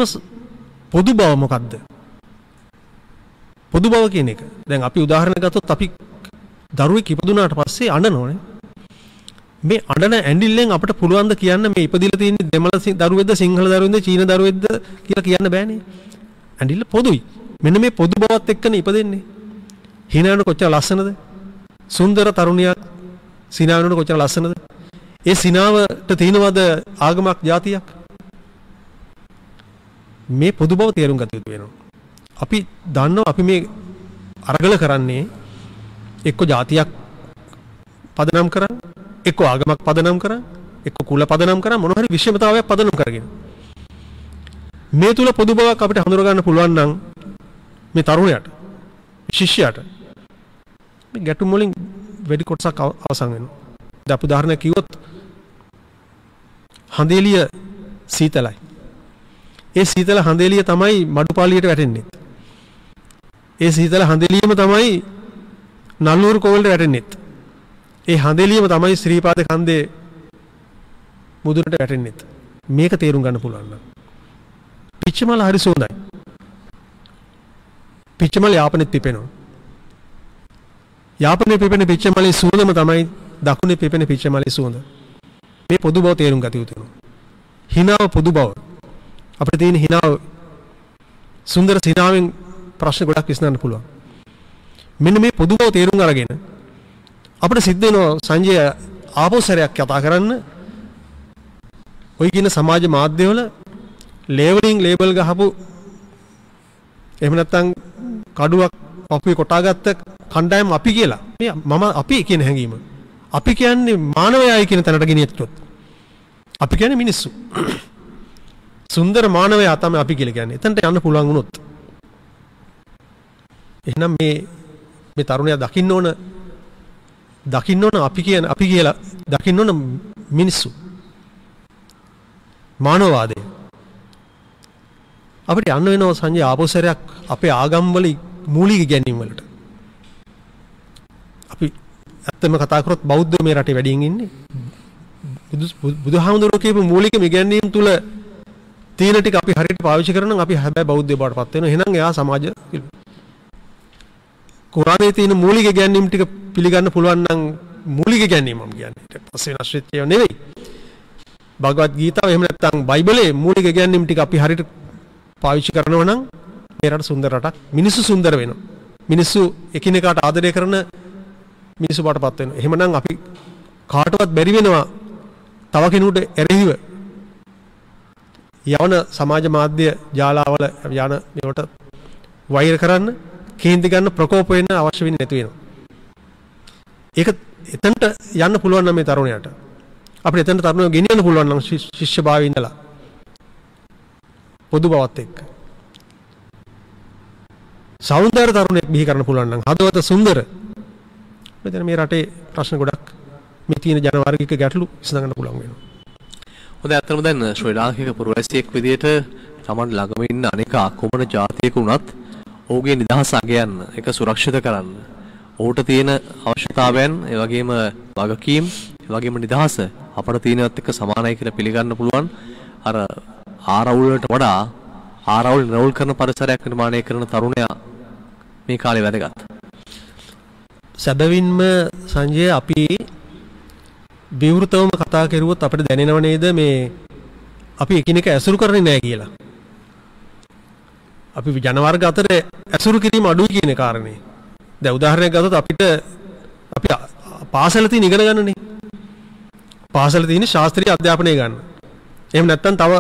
පොදු බව මොකක්ද? පොදු බව කියන එක. දැන් අපි උදාහරණ ගත්තොත් අපි දරුවෙක් ඉපදුනාට පස්සේ අඬනෝනේ. මේ අඬන ඇඬිල්ලෙන් අපිට පුළුවන් ද කියන්න මේ ඉපදිලා තියෙන දෙමළ දරුවෙක්ද සිංහල දරුවෙක්ද චීන දරුවෙක්ද කියලා කියන්න බෑනේ. ඇඬිල්ල පොදුයි. මෙන්න මේ පොදු බවත් එක්කනේ ඉපදෙන්නේ. හිනාවන කොච්චර ලස්සනද? සුන්දර තරුණියක් සිනාවනට කොච්චර ලස්සනද? ඒ සිනාවට තියෙනවද ආගමක් જાතියක්? මේ පොදු බව තේරුම් ගත යුතු වෙනවා. අපි දන්නවා අපි මේ අරගල කරන්නේ එක්ක જાතියක් පදනම් කරන්, එක්ක ආගමක් පදනම් කරන්, එක්ක කුල පදනම් කරන්, මොන හරි විශ්වමතාවයක් පදනම් කරගෙන. මේ තුල පොදු බවක් අපිට හඳුනා ගන්න පුළුවන් නම් මේ තරුණයාට, ශිෂ්‍යයාට මේ ගැටුම් වලින් වැඩි කොටසක් අවසන් වෙනවා. දැන් අපි උදාහරණයක් කිව්වොත් හඳේලිය සීතලයි. ඒ සීතල හඳේලිය තමයි මඩුපාලියට වැටෙන්නේ. ඒ සීතල හඳේලියම තමයි නල්ලූරු කොවලට වැටෙන්නේ. ඒ හඳේලියම තමයි ශ්‍රීපාද කන්දේ මුදුනට වැටෙන්නේ. මේක තේරුම් ගන්න පුළුවන් නම් පිච්චමල හරි සුවඳයි. පිච්චමල යාපනයේ පිපෙනවා. යාපනයේ පිපෙන පිච්චමලේ සුවඳම තමයි දකුණේ පිපෙන පිච්චමලේ සුවඳ. මේ පොදු බව තේරුම් ගත යුතු වෙනවා. හිනාව පොදු බව. අපිට තියෙන හිනාව සුන්දර සිනාවෙන් ප්‍රශ්න ගොඩක් විසඳන්න පුළුවන්. මෙන්න මේ පොදු බව තේරුම් අරගෙන අපිට සිද්ධ වෙනවා සංජය ආපෝසරයක් කතා කරන්න. ඔය කියන සමාජ මාධ්‍යවල ලේබල් ගහපු එහෙම නැත්නම් කඩුවක් අපි කොටාගත්ත කණ්ඩායම අපි කියලා. මේ මම අපි කියන හැඟීම. අපි කියන්නේ මානවයයි කියන තැනට ගෙනියච්චොත්. අපි කියන්නේ මිනිස්සු. සුන්දර මානවයා තමයි අපි කියලා කියන්නේ. එතනට යන්න පුළුවන් වුණොත්. එහෙනම් මේ තරුණයා දකින්න ඕන අපි කියලා දකින්න ඕන මිනිස්සු. මානවවාදය. අපිට යන්න වෙනවා සංජය ආපෝසරයක් අපේ ආගම් වල මූලික ඉගැන්වීම් වලට. අපි ඇත්තම කතා කරොත් බෞද්ධ මේ රටේ වැඩියෙන් ඉන්නේ. බුදුහාමුදුරුවෝ කියපු මූලික ඉගැන්වීම් තුල තියෙන ටික අපි හරියට පාවිච්චි කරනවා නම් අපි හැබැයි බෞද්ධය බවට පත් වෙනවා. එහෙනම් එයා සමාජ කුරානයේ තියෙන මූලික ඉගැන්වීම් ටික පිළිගන්න පුළුවන් නම් මූලික ඉගැන්වීම් මම කියන්නේ. ඊට පස්සේ වෙනස් වෙච්ච ඒවා නෙවෙයි. භගවත් ගීතාව එහෙම නැත්නම් බයිබලයේ මූලික ඉගැන්වීම් ටික අපි හරියට පාවිච්චි කරනවා නම් මේ රට සුන්දර රටක්. මිනිස්සු සුන්දර වෙනවා. මිනිස්සු එකිනෙකාට ආදරය කරන මිනිස්සු බවටපත් වෙනවා. එහෙමනම් අපි කාටවත් බැරි වෙනවා තව කෙනෙකුට එරෙහිව යවන සමාජ මාධ්‍ය ජාලාවල යන මේවට වෛර කරන්න, කේන්ති ගන්න, ප්‍රකෝප වෙන්න අවශ්‍ය වෙන්නේ නැති වෙනවා. ඒක එතනට යන්න පුළුවන් නම් මේ තරුණයාට අපිට එතනට තරුණයෝ ගෙනියන්න පුළුවන් නම් ශිෂ්‍යභාවයේ ඉඳලා පොදු බවත් එක්ක. සෞන්දර්ය තරුණයෙක් බිහි කරන්න පුළුවන් නම් හදවත සුන්දර. මෙතන මේ රටේ ප්‍රශ්න ගොඩක් මේ තියෙන ජන වර්ගික ගැටලු විසඳගන්න පුළුවන් වෙනවා. හොඳයි අත්‍තරම දැන් ශ්‍රී ලාංකික පුරවැසියෙක් විදිහට Taman ළඟම ඉන්න අනික කොමන ජාතියක වුණත් ඔහුගේ නිදහස අගයන්න ඒක සුරක්ෂිත කරන්න ඔහුට තියෙන අවශ්‍යතාවයන් ඒ වගේම වගකීම් ඒ වගේම නිදහස අපට තියෙනවත් එක්ක සමානයි කියලා පිළිගන්න පුළුවන් අර ආරවුල් වලට වඩා ආරවුල් නිරවුල් කරන පරිසරයක් නිර්මාණය කරන තරුණයා මේ කාලේ වැදගත්. සැබවින්ම සංජය අපි විවෘතවම කතා කරුවොත් අපිට දැනෙනව නේද මේ අපි එකිනෙක ඇසුරු කරන්නේ නැහැ කියලා. අපි ජන වර්ග අතර ඇසුරු කිරීම අඩුයි කියන කාරණේ. දැන් උදාහරණයක් ගත්තොත් අපි පාසල තියෙන ඉගෙන ගන්නනේ. පාසල තියෙන ශාස්ත්‍රීය අධ්‍යාපනය ගන්න. එහෙම නැත්නම් තව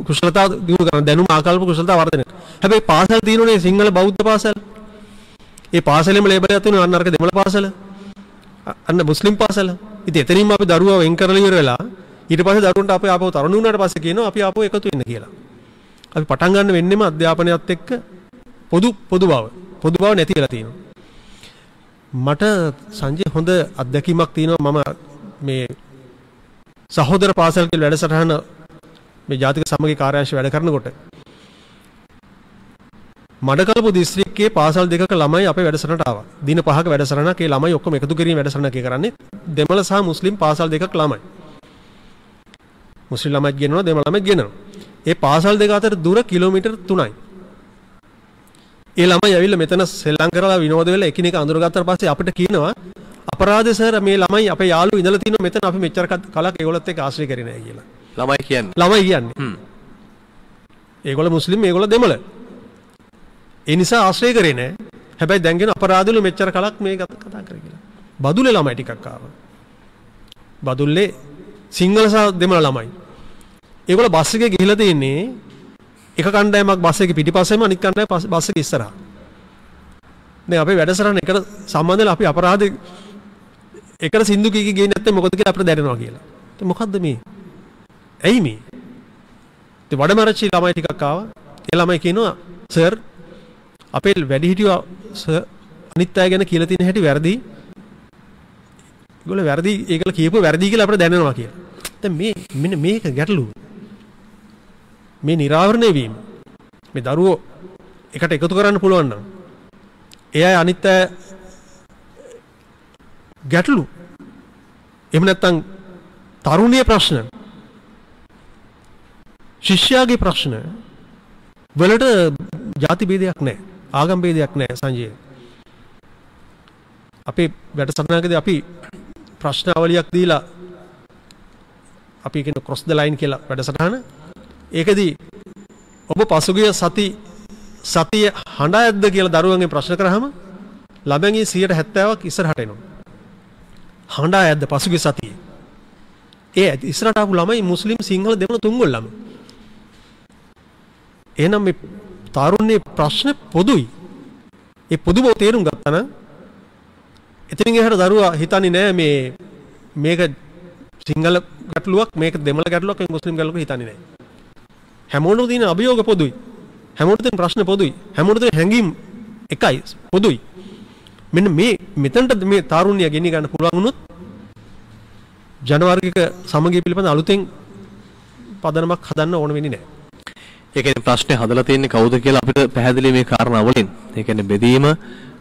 කුසලතා දිනු කරන දැනුම ආකල්ප කුසලතා වර්ධනය. හැබැයි පාසල් තියෙනුනේ සිංහල බෞද්ධ පාසල්. ඒ පාසලෙම ලේබල් එකක් තියෙනවා අන්න අරක දෙමළ පාසල. අන්න මුස්ලිම් පාසල. ඉතින් එතනින්ම අපි දරුවා වෙන් කරලා ඉවර වෙලා ඊට පස්සේ දරුවන්ට අපි ආපහු තරුණ වුණාට පස්සේ කියනවා අපි ආපහු එකතු වෙන්න කියලා. අපි පටන් ගන්න වෙන්නේම අධ්‍යාපනයත් එක්ක පොදු බව නැති වෙලා තියෙනවා. මට සංජය හොඳ අත්දැකීමක් තියෙනවා මම මේ සහෝදර පාසල් කියලා වැඩසටහන මේ ජාතික සමගි කාර්යාංශ වැඩ කරනකොට මඩකලපු දිස්ත්‍රික්කයේ පාසල් දෙකක ළමයි අපේ වැඩසටහනට ආවා. දින 5ක වැඩසටහනක් ඒ ළමයි ඔක්කොම එකතු කිරීම වැඩසටහනක් කරන්නේ දෙමළ සහ මුස්ලිම් පාසල් දෙකක ළමයි. මුස්ලිම් ළමයි ගෙනනවා දෙමළ ළමයි ගෙනනවා. ඒ පාසල් දෙක අතර දුර කිලෝමීටර් 3යි. ඒ ළමයි ඇවිල්ලා මෙතන සෙල්ලම් කරලා විනෝද වෙලා එකිනෙක අඳුරගත්තාට පස්සේ අපිට කියනවා අපරාධ සර් මේ ළමයි අපේ යාළුවෝ ඉඳලා තිනවා මෙතන අපි මෙච්චර කලක් ඒගොල්ලොත් එක්ක ආශ්‍රය කරේ නැහැ කියලා. ළමයි කියන්නේ. ඒගොල්ලෝ මුස්ලිම් ඒගොල්ලෝ දෙමළ. ඒ නිසා ආශ්‍රය කරේ නැහැ. හැබැයි දැන් ගෙන අපරාධවල මෙච්චර කලක් මේ කතා කරේ කියලා. බදුල්ලේ ළමයි ටිකක් ආවා. බදුල්ලේ සිංහල සහ දෙමළ ළමයි. ඒගොල්ලෝ බස් එකේ ගිහිලා තියෙන්නේ එක කණ්ඩායමක් බස් එකේ පිටිපස්සෙම අනිත් කණ්ඩායම බස් එකේ ඉස්සරහා. දැන් අපේ වැඩසටහන එකට සම්බන්ධ වෙලා අපි අපරාධ එකට සින්දු කී ගියේ නැත්නම් මොකද කියලා අපිට දැනෙනවා කියලා. ඉතින් මොකද්ද මේ? ඇයි මේ? ඉතින් වඩමරච්චි ළමයි ටිකක් ආවා. ඒ ළමයි කියනවා සර් අපේ වැඩිහිටියෝ අනිත් අය ගැන කියලා තියෙන හැටි වැරදි. ඒගොල්ලෝ වැරදි ඒකල කියපුව වැරදි කියලා අපිට දැනෙනවා කියලා. දැන් මෙන්න මේක ගැටලුව. මේ නිරාවරණය වීම. මේ දරුවෝ එකට එකතු කරන්න පුළුවන් නම් එයා අනිත් අය ගැටලු. එහෙම නැත්නම් තරුණිය ප්‍රශ්න ශිෂ්‍යයාගේ ප්‍රශ්න වලට ಜಾති ભેදයක් නැහැ. ආගම් ભેදයක් නැහැ සංජය. අපේ වැඩසටහනකදී අපි ප්‍රශ්නාවලියක් දීලා අපි කියන ක්‍රොස් ද ලයින් කියලා වැඩසටහන. ඒකදී ඔබ පසුගිය සතිය හඬ ඇද්ද කියලා දරුවන්ගෙන් ප්‍රශ්න කරාම ළමයින්ගේ 70%ක් ඉස්සරහට එනවා. හඬ ඇද්ද පසුගිය සතියේ. ඒ ඉස්සරහට ආපු ළමයි මුස්ලිම් සිංහල දෙමළ තුන්ගොල්ලම. එහෙනම් මේ තරුණයේ ප්‍රශ්න පොදුයි. ඒ පොදු බව තේරුම් ගත්තා නම් එතනින් එහාට දරුවා හිතන්නේ නෑ මේක සිංහල ගැටලුවක් මේක දෙමළ ගැටලුවක් මේක මුස්ලිම් ගැටලුවක් හිතන්නේ නෑ. හැමෝටම තියෙන අභියෝග පොදුයි. හැමෝටම තියෙන ප්‍රශ්න පොදුයි. හැමෝටම තියෙන හැඟීම් එකයි පොදුයි. මෙන්න මෙතනට මේ තාරුණ්‍ය ගෙනි ගන්න පුළුවන් වුණොත් ජනවර්ගික සමගිය පිළිබඳ අලුතෙන් පදනමක් හදන්න ඕන වෙන්නේ නැහැ. ඒ කියන්නේ ප්‍රශ්නේ හදලා තියෙන්නේ කවුද කියලා අපිට පැහැදිලි මේ කාරණා වලින්. ඒ කියන්නේ බෙදීම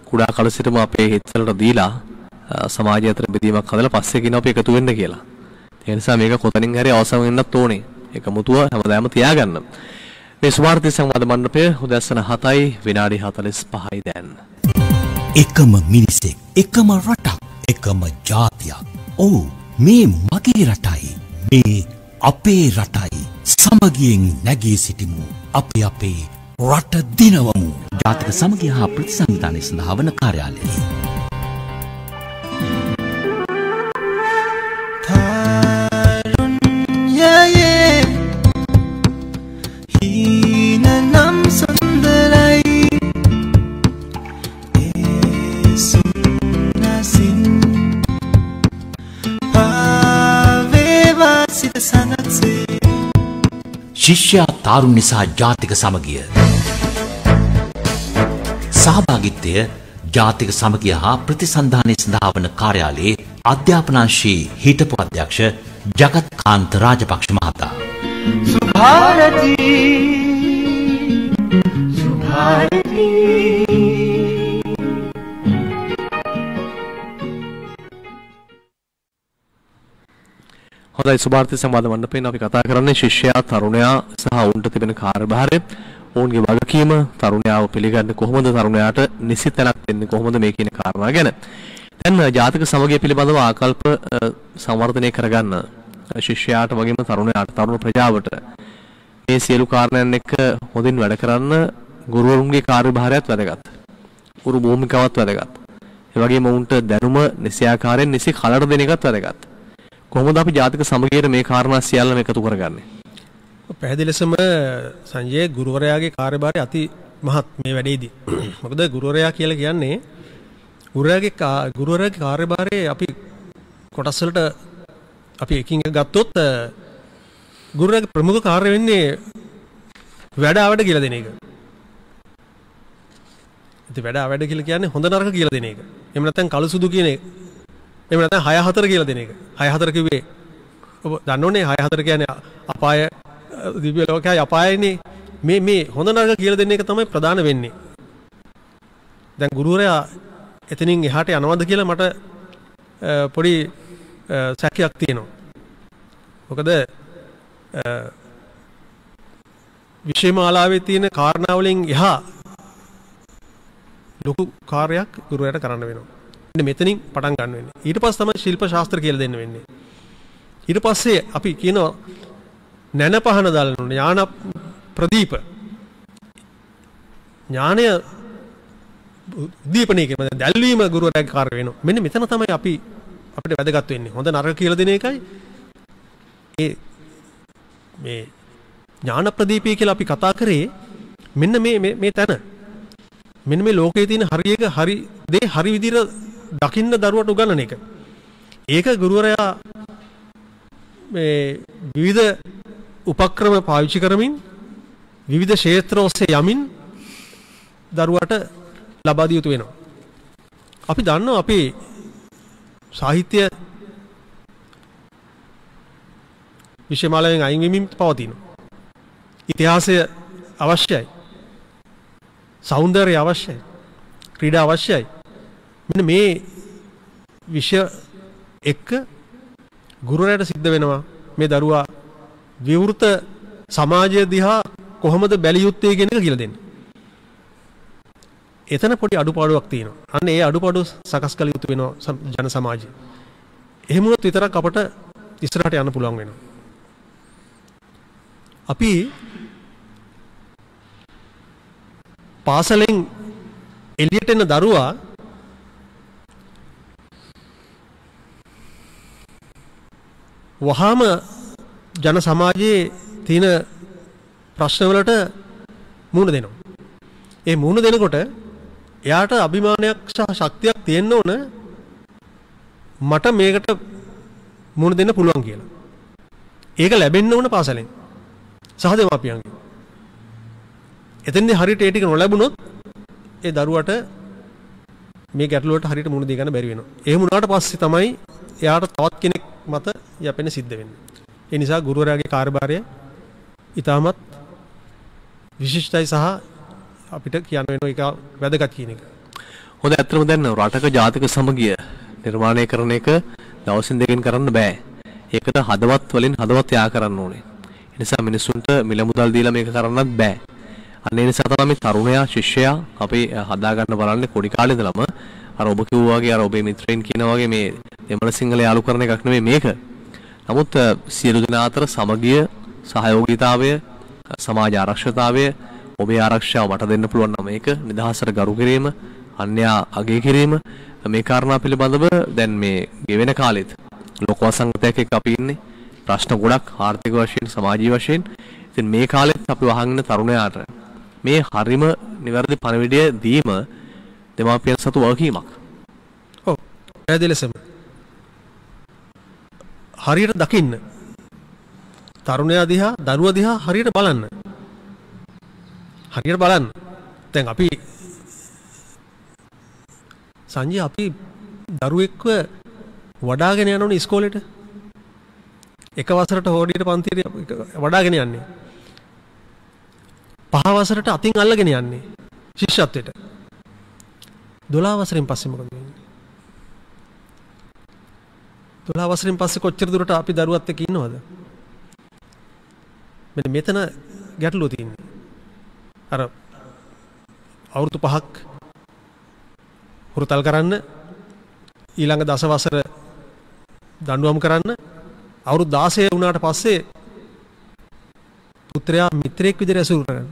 කුඩා කල සිටම අපේ හිතවලට දීලා සමාජය අතර බෙදීමක් හදලා පස්සේ කියනවා අපි එකතු වෙන්න කියලා. ඒ නිසා මේක කොතනින් හරි අවසන් වෙන්නත් ඕනේ. ඒක මුතුව හැමදාම තියාගන්න. මේ ස්වාර්ථ සංවාද මණ්ඩපය උදැසන 7යි විනාඩි 45යි දැන්. එකම මිනිසෙක්, එකම රටක්, එකම ජාතියක්. ඔව් මේ මගේ රටයි. මේ අපේ රටයි. සමගියෙන් නැගී සිටිමු. අපි අපේ රට දිනවමු. ජාතික සමගිය හා ප්‍රතිසංවිධානය සඳහා වන කාර්යාලය. ශිෂ්‍යයා තාරුණ්‍ය සහ ජාතික සමගිය. සහභාගීත්වය ජාතික සමගිය හා ප්‍රතිසන්ධානයේ සඳහා වන කාර්යාලයේ අධ්‍යාපනාංශයේ හිටපු අධ්‍යක්ෂ ජගත් කාන්ත රාජපක්ෂ මහතා. සුභාරති සුභාරති. හොඳයි, සුභාරති සංවාද මණ්ඩපයෙන් අපි කතා කරන්නේ ශිෂ්‍යයා තරුණයා සහ ඔවුන්ට තිබෙන කාර්යභාරය, ඔවුන්ගේ වගකීම, තරුණයාව පිළිගන්නේ කොහොමද, තරුණයාට නිසි තැනක් දෙන්නේ කොහොමද, මේ කියන කාරණා ගැන. දැන් ජාතික සමගිය පිළිබඳව ආකල්ප සංවර්ධනය කරගන්න ශිෂ්‍යයාට වගේම තරුණයාට, තරුණ ප්‍රජාවට මේ සියලු කාරණයන් එක්ක හොඳින් වැඩ කරන්න ගුරුවරුන්ගේ කාර්යභාරයත් වැදගත්. ගුරු භූමිකාවත් වැදගත්. ඒ වගේම ඔවුන්ට දැනුම නිසි ආකාරයෙන් නිසි කලට දෙන එකත් වැදගත්. කොහොමද අපි ජාතික සමගියට මේ කාරණා සියල්ලම එකතු කරගන්නේ? පැහැදිලි ලෙසම සංජය, ගුරුවරයාගේ කාර්යභාරය අති මහත් මේ වැඩේදී. මොකද ගුරුවරයා කියලා කියන්නේ ගුරුවරයාගේ කාර්යභාරය අපි කොටස් වලට අපි එකින් එක ගත්තොත් ගුරුවරයාගේ ප්‍රමුඛ කාර්යය වෙන්නේ වැඩ ආවඩ කියලා දෙන එක. ඉතින් වැඩ ආවඩ කියලා කියන්නේ හොඳ නරක කියලා දෙන එක. එහෙම නැත්නම් කළු සුදු කියන එක. එහෙම නැත්නම් 6-4 කියලා දෙන එක. 6-4 කිව්වේ ඔබ දන්නෝනේ 6-4 කියන්නේ අපාය, දිව්‍ය ලෝකයයි අපායනේ. මේ හොඳ නරක කියලා දෙන එක තමයි ප්‍රධාන වෙන්නේ. දැන් ගුරුවරයා එතනින් එහාට යනවද කියලා මට පොඩි සැකයක් තියෙනවා. මොකද විෂය මාලාවේ තියෙන කාරණා වලින් එහා ලොකු කාර්යයක් ගුරුවරයාට කරන්න වෙනවා. මෙතනින් පටන් ගන්න වෙන්නේ. ඊට පස්සේ තමයි ශිල්ප ශාස්ත්‍ර කියලා දෙන්න වෙන්නේ. ඊට පස්සේ අපි කියනවා නැන පහන දාලන ඥාන ප්‍රදීප. ඥානය දීපණය කියන දැල්වීම ගුරුවරයාගේ කාර්ය වෙනවා. මෙන්න මෙතන තමයි අපිට වැදගත් වෙන්නේ. හොඳ නරක කියලා දෙන එකයි මේ ඥාන ප්‍රදීපය කියලා අපි කතා කරේ මෙන්න මේ තැන. මෙන්න මේ ලෝකයේ තියෙන හරි දේ හරි විදිහට දකින්න දරුවට උගන්වන එක. ඒක ගුරුවරයා මේ විවිධ උපක්‍රම පාවිච්චි කරමින් විවිධ ක්ෂේත්‍ර ඔස්සේ යමින් දරුවට ලබා දිය යුතු වෙනවා. අපි දන්නවා අපි සාහිත්‍ය විෂය මාලාවෙන් අයින් වෙමින් පවතිනවා. ඉතිහාසය අවශ්‍යයි. සෞන්දර්යය අවශ්‍යයි. ක්‍රීඩා අවශ්‍යයි. මෙන්න මේ විෂය එක්ක ගුරුවරයාට සිද්ධ වෙනවා මේ දරුවා විවෘත සමාජය දිහා කොහොමද බැලිය යුත්තේ කියන එක කියලා දෙන්න. එතන පොඩි අඩුපාඩුවක් තියෙනවා. අන්න ඒ අඩුපාඩු සකස් කළ යුතු වෙනවා ජන සමාජය. එහෙම වුණොත් විතරක් අපට ඉස්සරහට යන්න පුළුවන් වෙනවා. අපි පාසලෙන් එළියට එන දරුවා වහාම ජන සමාජයේ තියෙන ප්‍රශ්නවලට මුහුණ දෙනවා. ඒ මුහුණ දෙනකොට එයාට අභිමානයක් සහ ශක්තියක් තියෙන්න ඕන මට මේකට මුහුණ දෙන්න පුළුවන් කියලා. ඒක ලැබෙන්න ඕන පාසලෙන් සහ දෙමාපියන්ගෙන්. එතෙන්දී හරියට ඒ ටික නොලැබුණොත් ඒ දරුවට මේ ගැටලුවට හරියට මුහුණ දී ගන්න බැරි වෙනවා. එහෙම වුණාට පස්සේ තමයි එයාට තවත් කෙනෙක් මත යැපෙන්න සිද්ධ වෙන්නේ. ඒ නිසා ගුරුවරයාගේ කාර්යභාරය ඉතාමත් විශිෂ්ටයි සහ අපිට කියන්න වෙන එක වැදගත් කියන එක. හොඳ, ඇත්තටම දැන් රටක ජාතික සමගිය නිර්මාණය කරන එක දවසින් දෙකකින් කරන්න බෑ. ඒකට හදවත් වලින් හදවත් යා කරන්න ඕනේ. ඒ නිසා මිනිස්සුන්ට මිල මුදල් දීලා මේක කරන්නත් බෑ. අන්න ඒ නිසා තමයි තරුණයා ශිෂ්‍යයා අපි හදා ගන්න බලන්නේ පොඩි කාලේ ඉඳලම. අර ඔබ කිව්වා වගේ අර ඔබේ මිත්‍රයින් කියනා වගේ මේ දෙමළ සිංහල යාළු කරන එකක් නෙමෙයි මේක. නමුත් සියලු දෙනා අතර සමගිය, සහයෝගීතාවය, සමාජ ආරක්ෂතාවය, ඔබේ ආරක්ෂාව මට දෙන්න පුළුවන් නම් මේක නිදහසට ගරු කිරීම, අන්‍යා අගය කිරීම, මේ කාරණා පිළිබඳව දැන් මේ ගෙවෙන කාලෙත් ලෝක වසංගතයක් එක්ක අපි ඉන්නේ. ප්‍රශ්න ගොඩක් ආර්ථික වශයෙන්, සමාජීය වශයෙන්. ඉතින් මේ කාලෙත් අපි වහන් ඉන්න තරුණයාට මේ හරිම නිවැරදි පණිවිඩය දීම දෙමාපියන් සතු වගකීමක්. ඔව්, පැහැදිලි ලෙසම හරියට දකින්න. තරුණයා දිහා දරුවා දිහා හරියට බලන්න. හරියට බලන්න. දැන් අපි සංජය අපි දරුවෙක්ව වඩාගෙන යනෝනේ ඉස්කෝලේට. එක වසරට හොඩියට පන්තියට වඩාගෙන යන්නේ. 5 වසරට අතින් අල්ලගෙන යන්නේ ශිෂ්‍යත්වයට. 12 වසරෙන් පස්සේ මොකද වෙන්නේ? 12 වසරෙන් පස්සේ කොච්චර දුරට අපි දරුවත් එක්ක ඉන්නවද? මෙන්න මෙතන ගැටලුව තියෙන්නේ. අර අවුරුදු 5ක් හුරුතල් කරන්න ඊළඟ දස වසර දඬුවම් කරන්න අවුරුදු 16 වුණාට පස්සේ පුත්‍රයා මිත්‍රයෙක් විදිහට ඇසුරු කරන්න.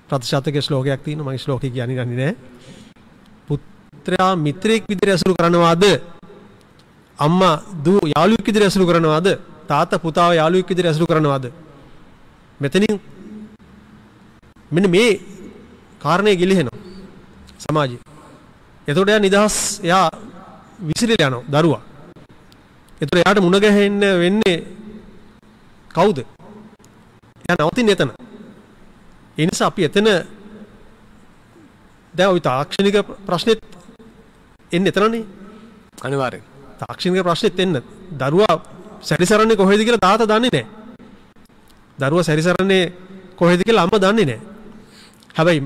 ප්‍රතිශතක ශ්ලෝකයක් තියෙනවා මම ශ්ලෝකේ කියන්නේ නැහැ. පුත්‍රයා මිත්‍රයෙක් විදිහට ඇසුරු කරනවාද? අම්මා දූ යාළුවෙක් විදිහට ඇසුරු කරනවාද? තාත්තා පුතාව යාළුවෙක් විදිහට ඇසුරු කරනවාද? මෙතනින් මෙන්න මේ කාරණේ ගිලිහෙනවා සමාජයේ. එතකොට එයා නිදහස් එයා විසිරලා යනවා දරුවා. එතකොට එයාට මුණ ගැහෙන්න වෙන්නේ කවුද? එයා නවතින්නේ එතන. ඒ නිසා අපි එතන දැන් ওই තාක්ෂණික ප්‍රශ්නෙත් එන්නේ එතනනේ. අනිවාර්යෙන්. තාක්ෂණික ප්‍රශ්නෙත් එන්න. දරුවා සැරිසරන්නේ කොහෙද කියලා තාත්තා දන්නේ නැහැ. දරුවා සැරිසරන්නේ කොහෙද කියලා අම්මා දන්නේ නැහැ. හැබැයි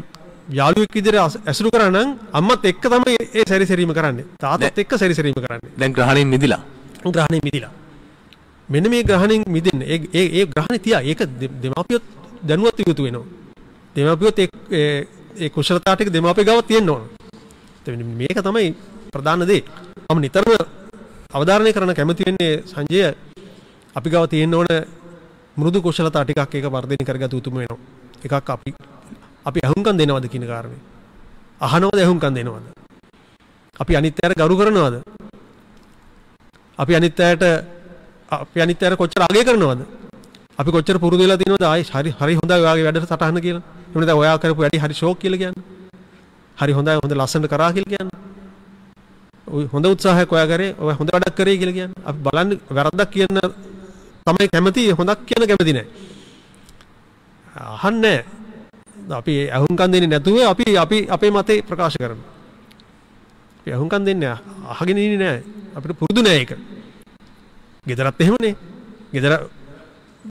යාළුවෙක් විදිහට ඇසුරු කරා නම් අම්මත් එක්ක තමයි ඒ සැරිසරීම කරන්නේ. තාත්තත් එක්ක සැරිසරීම කරන්නේ. දැන් ග්‍රහණයෙන් මිදිලා. ග්‍රහණයෙන් මිදිලා. මෙන්න මේ ග්‍රහණයෙන් මිදෙන්න ඒ ග්‍රහණේ තියා ඒක දෙමාපියොත් දැනුවත් යුතු වෙනවා. දෙමාපියොත් ඒ කුසලතා ටික දෙමාපිය ගාව තියෙන්න ඕන. මේක තමයි ප්‍රධාන දේ. මම නිතරම අවධාරණය කරන කැමති වෙන්නේ සංජය අපි ගාව තියෙන්න ඕන මෘදු කුසලතා ටිකක් ඒක වර්ධනය කරගත යුතුම වෙනවා. එකක් අපි අහුම්කම් දෙනවද කියන කාරණේ. අහනවද අහුම්කම් දෙනවද? අපි අනිත් අයට ගරු කරනවද? අපි අනිත් අයට කොච්චර අගය කරනවද? අපි කොච්චර පුරුදු වෙලා තියෙනවද? ආයි හරි හොඳයි ඔයාගේ වැඩට සටහන කියලා. එහෙම නැත්නම් ඔයා කරපු වැඩි හරි ෂෝක් කියලා කියන්නේ. හරි හොඳයි හොඳ ලස්සනට කරා කියලා කියන්නේ. ඔය හොඳ උත්සාහයක් ඔයා කරේ ඔය හොඳ වැඩක් කරේ කියලා කියන්නේ. අපි බලන්නේ වැරද්දක් කියන තමයි කැමති හොඳක් කියන කැමති නැහැ. අහන්නේ අපි අහුම්කම් දෙන්නේ නැතුව අපි අපේ මතේ ප්‍රකාශ කරනවා. අපි අහුම්කම් දෙන්නේ අහගෙන ඉන්නේ නැහැ. අපිට පුරුදු නැහැ ඒක. ගෙදරත් එහෙමනේ. ගෙදර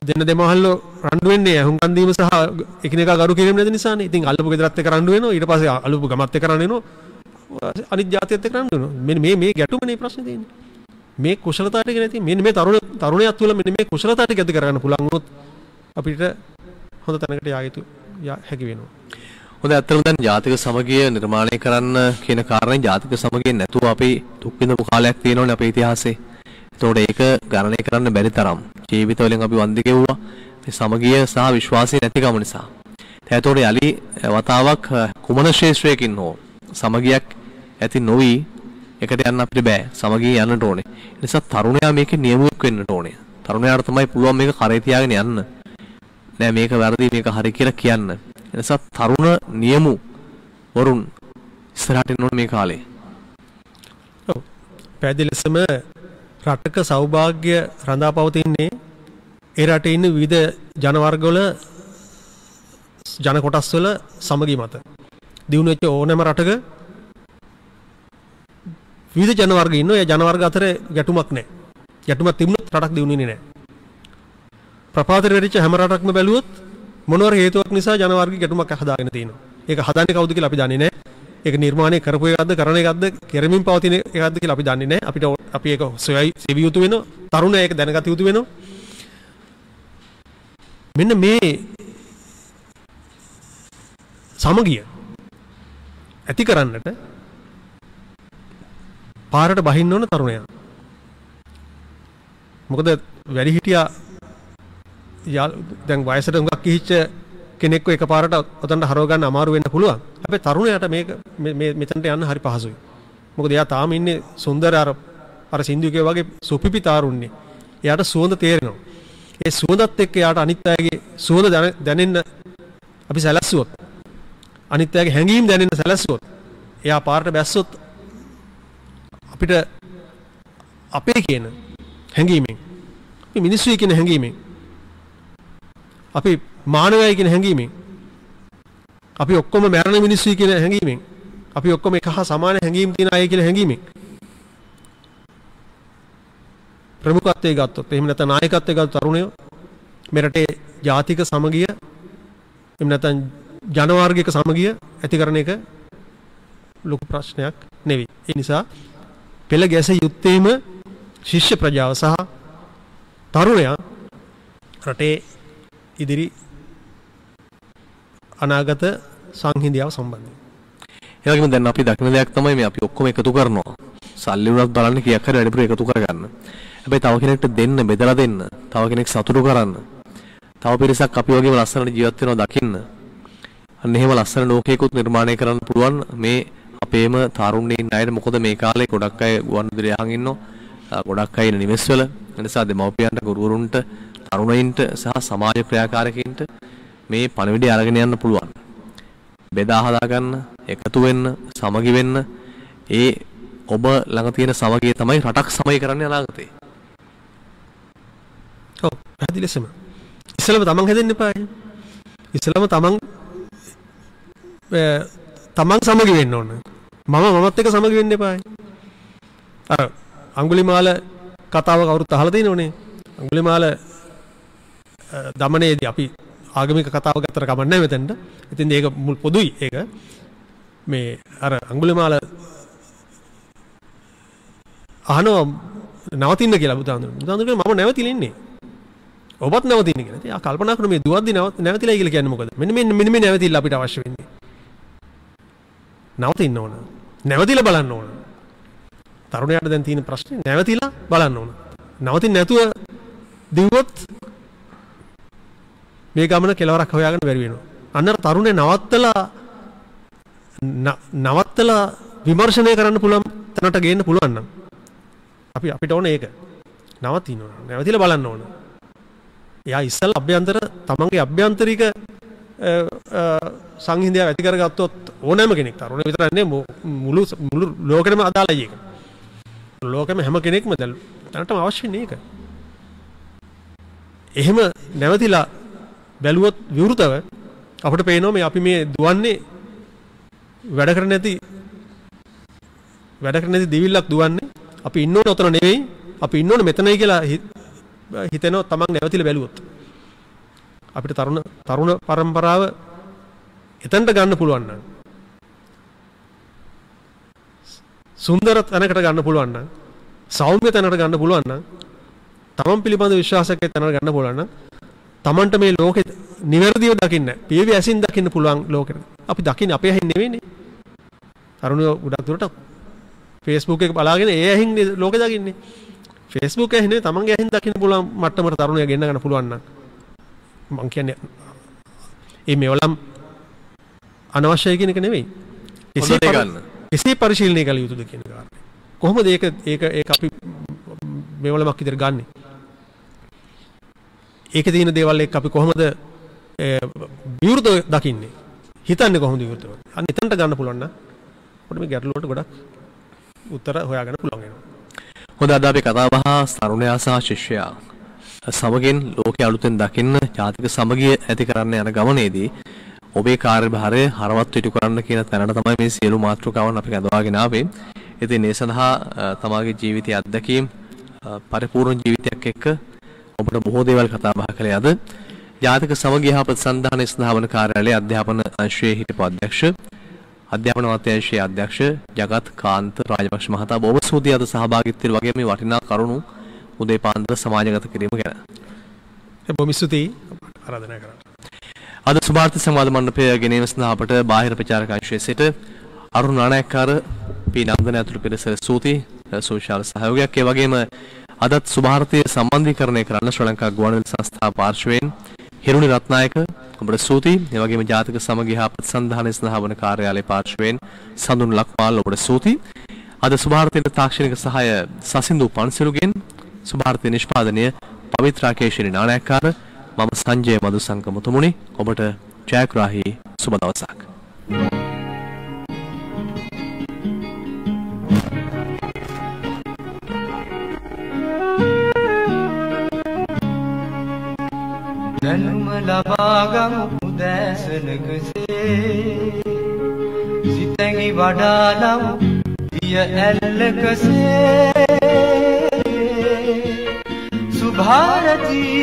දෙන්න දෙමහල්ලෝ රණ්ඩු වෙන්නේ අහුම්කම් දීම සහ එකිනෙකා ගරු කිරීම නැති නිසානේ. ඉතින් අල්ලපු ගෙදරත් එක්ක රණ්ඩු වෙනවා. ඊට පස්සේ අල්ලපු ගමත් එක්ක රණ්ඩු වෙනවා. අනිත් ජාතියත් එක්ක රණ්ඩු වෙනවා. මෙන්න මේ ගැටුමනේ ප්‍රශ්නේ තියෙන්නේ. මේ කුසලතාව ටික නැති මෙන්න මේ තරුණයත් තුළ මෙන්න මේ කුසලතාව ටික ඇති කරගන්න පුළුවන් වුණොත් අපිට හොඳ තැනකට හැකි වෙනවා. හොඳයි අත්‍තරම දැන් ජාතික සමගිය නිර්මාණය කරන්න කියන කාරණේ ජාතික සමගිය නැතුව අපි දුක් විඳපු කාලයක් තියෙනවනේ අපේ ඉතිහාසයේ. ඒතකොට ඒක ගණනය කරන්න බැරි තරම් ජීවිතවලින් අපි වන්දි ගෙවුවා. මේ සමගිය සහ විශ්වාසය නැතිකම නිසා. ඒතකොට යලි වතාවක් කුමන ශේෂ්ත්‍රයකින් හෝ සමගියක් ඇති නොවි එකට යන්න අපිට බෑ. සමගිය යන්නට ඕනේ. ඒ නිසා තරුණයා මේකේ නියමුවෙක් වෙන්නට ඕනේ. තරුණයාට තමයි පුළුවන් මේක කරේ තියාගෙන යන්න. නෑ මේක වැරදි මේක හරි කියලා කියන්න. ඒ නිසා තරුණ නියමු වරුන් ඉස්සරහට එන්න ඕනේ මේ කාලේ. ඔව්. පැහැදිලිසම රටක සෞභාග්‍ය රඳා පවතින්නේ ඒ රටේ ඉන්න විවිධ ජන වර්ගවල ජන කොටස් වල සමගිය මත. දිනු වෙච්ච ඕනෑම රටක විවිධ ජන වර්ග ඉන්නවා. ඒ ජන වර්ග අතර ගැටුමක් නැහැ. ගැටුමක් තිබුණොත් රටක් දිනුනේ නැහැ. ප්‍රපාතර වෙරිච්ච හැම රටක්ම බැලුවොත් මොනවාර හේතුවක් නිසා ජන වර්ග ගැටුමක් හදාගෙන තියෙනවා. ඒක හදන්නේ කවුද කියලා අපි දන්නේ නැහැ. ඒක නිර්මාණය කරපු එකක්ද කරන එකක්ද කෙරමින් පවතින එකක්ද කියලා අපි දන්නේ නැහැ. අපි ඒක සෙවිය යුතු වෙනවා. තරුණයා ඒක දැනගත යුතු වෙනවා. මෙන්න මේ සමගිය ඇති කරන්නට පාරට බහින්න ඕන තරුණයා. මොකද වැඩිහිටියා දැන් වයසට උඟක් කිහිච්ච කෙනෙක්ව එකපාරට ඔතනට හරව ගන්න අමාරු වෙන්න පුළුවන්. හැබැයි තරුණයාට මේක මෙතනට යන්න හරි පහසුයි. මොකද එයා තාම ඉන්නේ සුන්දර අර සින්දුවේ වගේ සුපිපි තාරුන්නේ. එයාට සුවඳ තේරෙනවා. ඒ සුවඳත් එක්ක එයාට අනිත් අයගේ සුවඳ දැනෙන්න අපි සැලැස්සුවොත් අනිත් අයගේ හැඟීම් දැනෙන්න සැලැස්සුවොත් එයා පාරට බැස්සොත් අපිට අපේ කියන හැඟීමෙන් මේ මිනිස්සුයි කියන හැඟීමෙන් අපි මානවයයි කියන හැඟීමෙන් අපි ඔක්කොම මරණ මිනිස්සුයි කියන හැඟීමෙන් අපි ඔක්කොම එක හා සමාන හැඟීම් තියෙන අය කියලා හැඟීමෙන් ප්‍රමුඛත්වයේ ගත්තොත් එහෙම නැත්නම් නායකත්වයේ ගත්ත තරුණයෝ මෙරටේ ජාතික සමගිය එහෙම නැත්නම් ජනවාර්ගික සමගිය ඇති කරන එක ලොකු ප්‍රශ්නයක් නෙවෙයි. ඒ නිසා පෙළ ගැස යුත්තේම ශිෂ්‍ය ප්‍රජාව සහ තරුණයා රටේ ඉදිරි අනාගත සංහිඳියාව සම්බන්ධයෙන්. ඒ වගේම දැන් අපි දකින දෙයක් තමයි මේ අපි ඔක්කොම එකතු කරනවා. සල්ලි උනත් බලන්න කීයක් හරි වැඩිපුර එකතු කරගන්න. හැබැයි තව කෙනෙක්ට දෙන්න, බෙදලා දෙන්න, තව කෙනෙක් සතුටු කරන්න. තව පිරිසක් අපි වගේම ලස්සනට ජීවත් වෙනවා දකින්න. අන්න එහෙම ලස්සන ලෝකයකුත් නිර්මාණය කරන්න පුළුවන් මේ අපේම තරුණයින් අයට. මොකද මේ කාලේ ගොඩක් අය ගුවන්විදුලිය අහන් ඉන්නවා. ගොඩක් අය නිවෙස් වල. ඒ නිසා දෙමව්පියන්ට, ගුරුවරුන්ට, තරුණයින්ට සහ සමාජ ක්‍රියාකාරකයින්ට මේ පණිවිඩය අරගෙන යන්න පුළුවන්. බෙදා හදා ගන්න, එකතු වෙන්න, සමගි වෙන්න. ඒ ඔබ ළඟ තියෙන සමගිය තමයි රටක් සමගි කරන්නේ අනාගතේ. ඔව්, පැහැදිලිසම. ඉස්සෙල්ලාම තමන් හැදෙන්න එපා. ඉස්සෙල්ලාම තමන් සමගි වෙන්න ඕන. මමත් එක්ක සමගි වෙන්න එපා. අර අඟුලිමාල කතාව කවුරුත් අහලා තියෙනවනේ. අඟුලිමාල දමනයේදී අපි ආගමික කතාව ගත්තට කමක් නැහැ මෙතනට. ඉතින් ඒක මුල් පොදුයි ඒක. මේ අර අඟුලිමාල අහනවා නවතින්න කියලා බුදුහාමුදුරුවෝ. මම නැවතිලා ඉන්නේ. ඔබත් නවතින්න කියලා. ඉතින් ආ කල්පනා කරන මේ දුවද්දි නැවතිලා කියලා කියන්නේ මොකද? මෙන්න මේ නැවතිලා අපිට අවශ්‍ය වෙන්නේ. නවතින්න ඕන. නැවතිලා බලන්න ඕන. තරුණයාට දැන් තියෙන ප්‍රශ්නේ නැවතිලා බලන්න ඕන. නවතින්න නැතුව දිවුවොත් මේ ගමන කෙලවරක් හොයාගන්න බැරි වෙනවා. අන්නර තරුණේ නවත්තලා විමර්ශනය කරන්න පුළුවන් තැනට ගේන්න පුළුවන් නම් අපිට ඕනේ ඒක. නවතින්න ඕන. නැවතිලා බලන්න ඕන. එයා ඉස්සෙල්ලා තමන්ගේ අභ්‍යන්තරික සංහිඳියාව ඇති කරගත්තොත් ඕනෑම කෙනෙක් තරුණ විතරක් නෙමෙයි මුළු ලෝකෙම අදාළයි ඒක. ලෝකෙම හැම කෙනෙක්ම දැනටම අවශ්‍ය නේ ඒක. එහෙම නැවතිලා බැලුවොත් විවෘතව අපිට පේනවා මේ අපි මේ දුවන්නේ වැඩ කර නැති දිවිල්ලක් දුවන්නේ. අපි ඉන්න ඕනේ උතන නෙවෙයි. අපි ඉන්න ඕනේ මෙතනයි කියලා හිතෙනවා තමන් නැවතිලා බැලුවොත්. අපිට තරුණ පරම්පරාව එතනට ගන්න පුළුවන් නම් සුන්දර තැනකට ගන්න පුළුවන් නම් සෞම්‍ය තැනකට ගන්න පුළුවන් නම් තමන් පිළිබඳ විශ්වාසයක් තැනකට ගන්න පුළුවන් නම් තමන්ට මේ ලෝකෙ නිවැරදිව දකින්න, පියවි ඇසින් දකින්න පුළුවන් ලෝකෙට. අපි දකින්නේ අපේ ඇහින් නෙවෙයිනේ. තරුණයෝ ගොඩක් දුරට Facebook එක බලාගෙන ඒ ඇහින් ලෝකෙ දකින්නේ. Facebook ඇහින් නෙවෙයි තමන්ගේ ඇහින් දකින්න පුළුවන් මට්ටමට තරුණයා ගෙන්න ගන්න පුළුවන් නම් මං කියන්නේ මේවලම් අනවශ්‍යයි කියන එක නෙවෙයි. එසේ පරිශීලනය කළ යුතුද කියන කාරණේ. කොහොමද ඒක අපි මේවලමක් විතර ගන්නෙ? ඒකේ තියෙන දේවල් එක්ක අපි කොහොමද විවෘත දකින්නේ? හිතන්නේ කොහොමද විවෘත? අන්න එතනට ගන්න පුළුවන් නම් අපිට මේ ගැටලුවට ගොඩක් උත්තර හොයාගන්න පුළුවන් වෙනවා. හොඳ අද අපි කතා බහ තරුණයා සහ ශිෂ්‍යයා සමගින් ලෝකයේ අලුතෙන් දකින්න ජාතික සමගිය ඇති කරන්න යන ගමනේදී ඔබේ කාර්යභාරය හරවත් ඉටු කරන්න කියන තැනට තමයි මේ සියලු මාතෘකාවන් අපි ගඳවාගෙන ආවේ. ඉතින් ඒ සඳහා තමාගේ ජීවිතයේ අත්දැකීම් පරිපූර්ණ ජීවිතයක් එක්ක ඔබට බොහෝ දේවල් කතා බහ කළේ අද. ජාතික සමගිය හා ප්‍රතිසන්ධානයේ ස්ථාපන කාර්යාලයේ අධ්‍යාපන අංශයේ හිටපු අධ්‍යක්ෂ අධ්‍යාපන අමාත්‍යාංශයේ අධ්‍යක්ෂ ජගත් කාන්ත රාජපක්ෂ මහතා බොහොම ස්තුතියි අද සහභාගීත්වයට වගේ මේ වටිනා කරුණු උදේ පාන්දර සමාජගත කිරීම ගැන. බොහොම ස්තුතියි ආරාධනා කරා. අද සුභාර්ථ සංවාද මණ්ඩපයේ ගෙනීම සඳහා අපට බාහිර ප්‍රචාරක අංශයේ සිට අරුණ නානායක්කාර පී නන්දන ඇතුළු පිරිස ස්තුතියි සෝෂල් සහයෝගයක්. ඒ වගේම අදත් සුභාර්ථය සම්බන්ධීකරණය කරන්න ශ්‍රී ලංකා ගුවන්විදුලි සංස්ථා පාර්ශවයෙන් හිරුනි රත්නායක ඔබට ස්තුතියි. ඒ වගේම ජාතික සමගිය හා ප්‍රතිසන්ධානයේ ස්ථාපන කාර්යාලයේ පාර්ශවයෙන් සඳුන් ලක්මාල් ඔබට ස්තුතියි. අද සුභාර්ථයේ තාක්ෂණික සහාය සසින්දු පන්සලුගෙන් සුභාර්ථය නිෂ්පාදනය පවිත්‍රා කේශරි නානායක්කාර මම සංජය මදුසංක මුතුමුනි ඔබට ජයග්‍රාහී සුබ දවසක්. දැනුම ලබාගමු උදෑසනකසේ සිතැඟි වඩාලමු දිය ඇල්ලකසේ සුභාරතී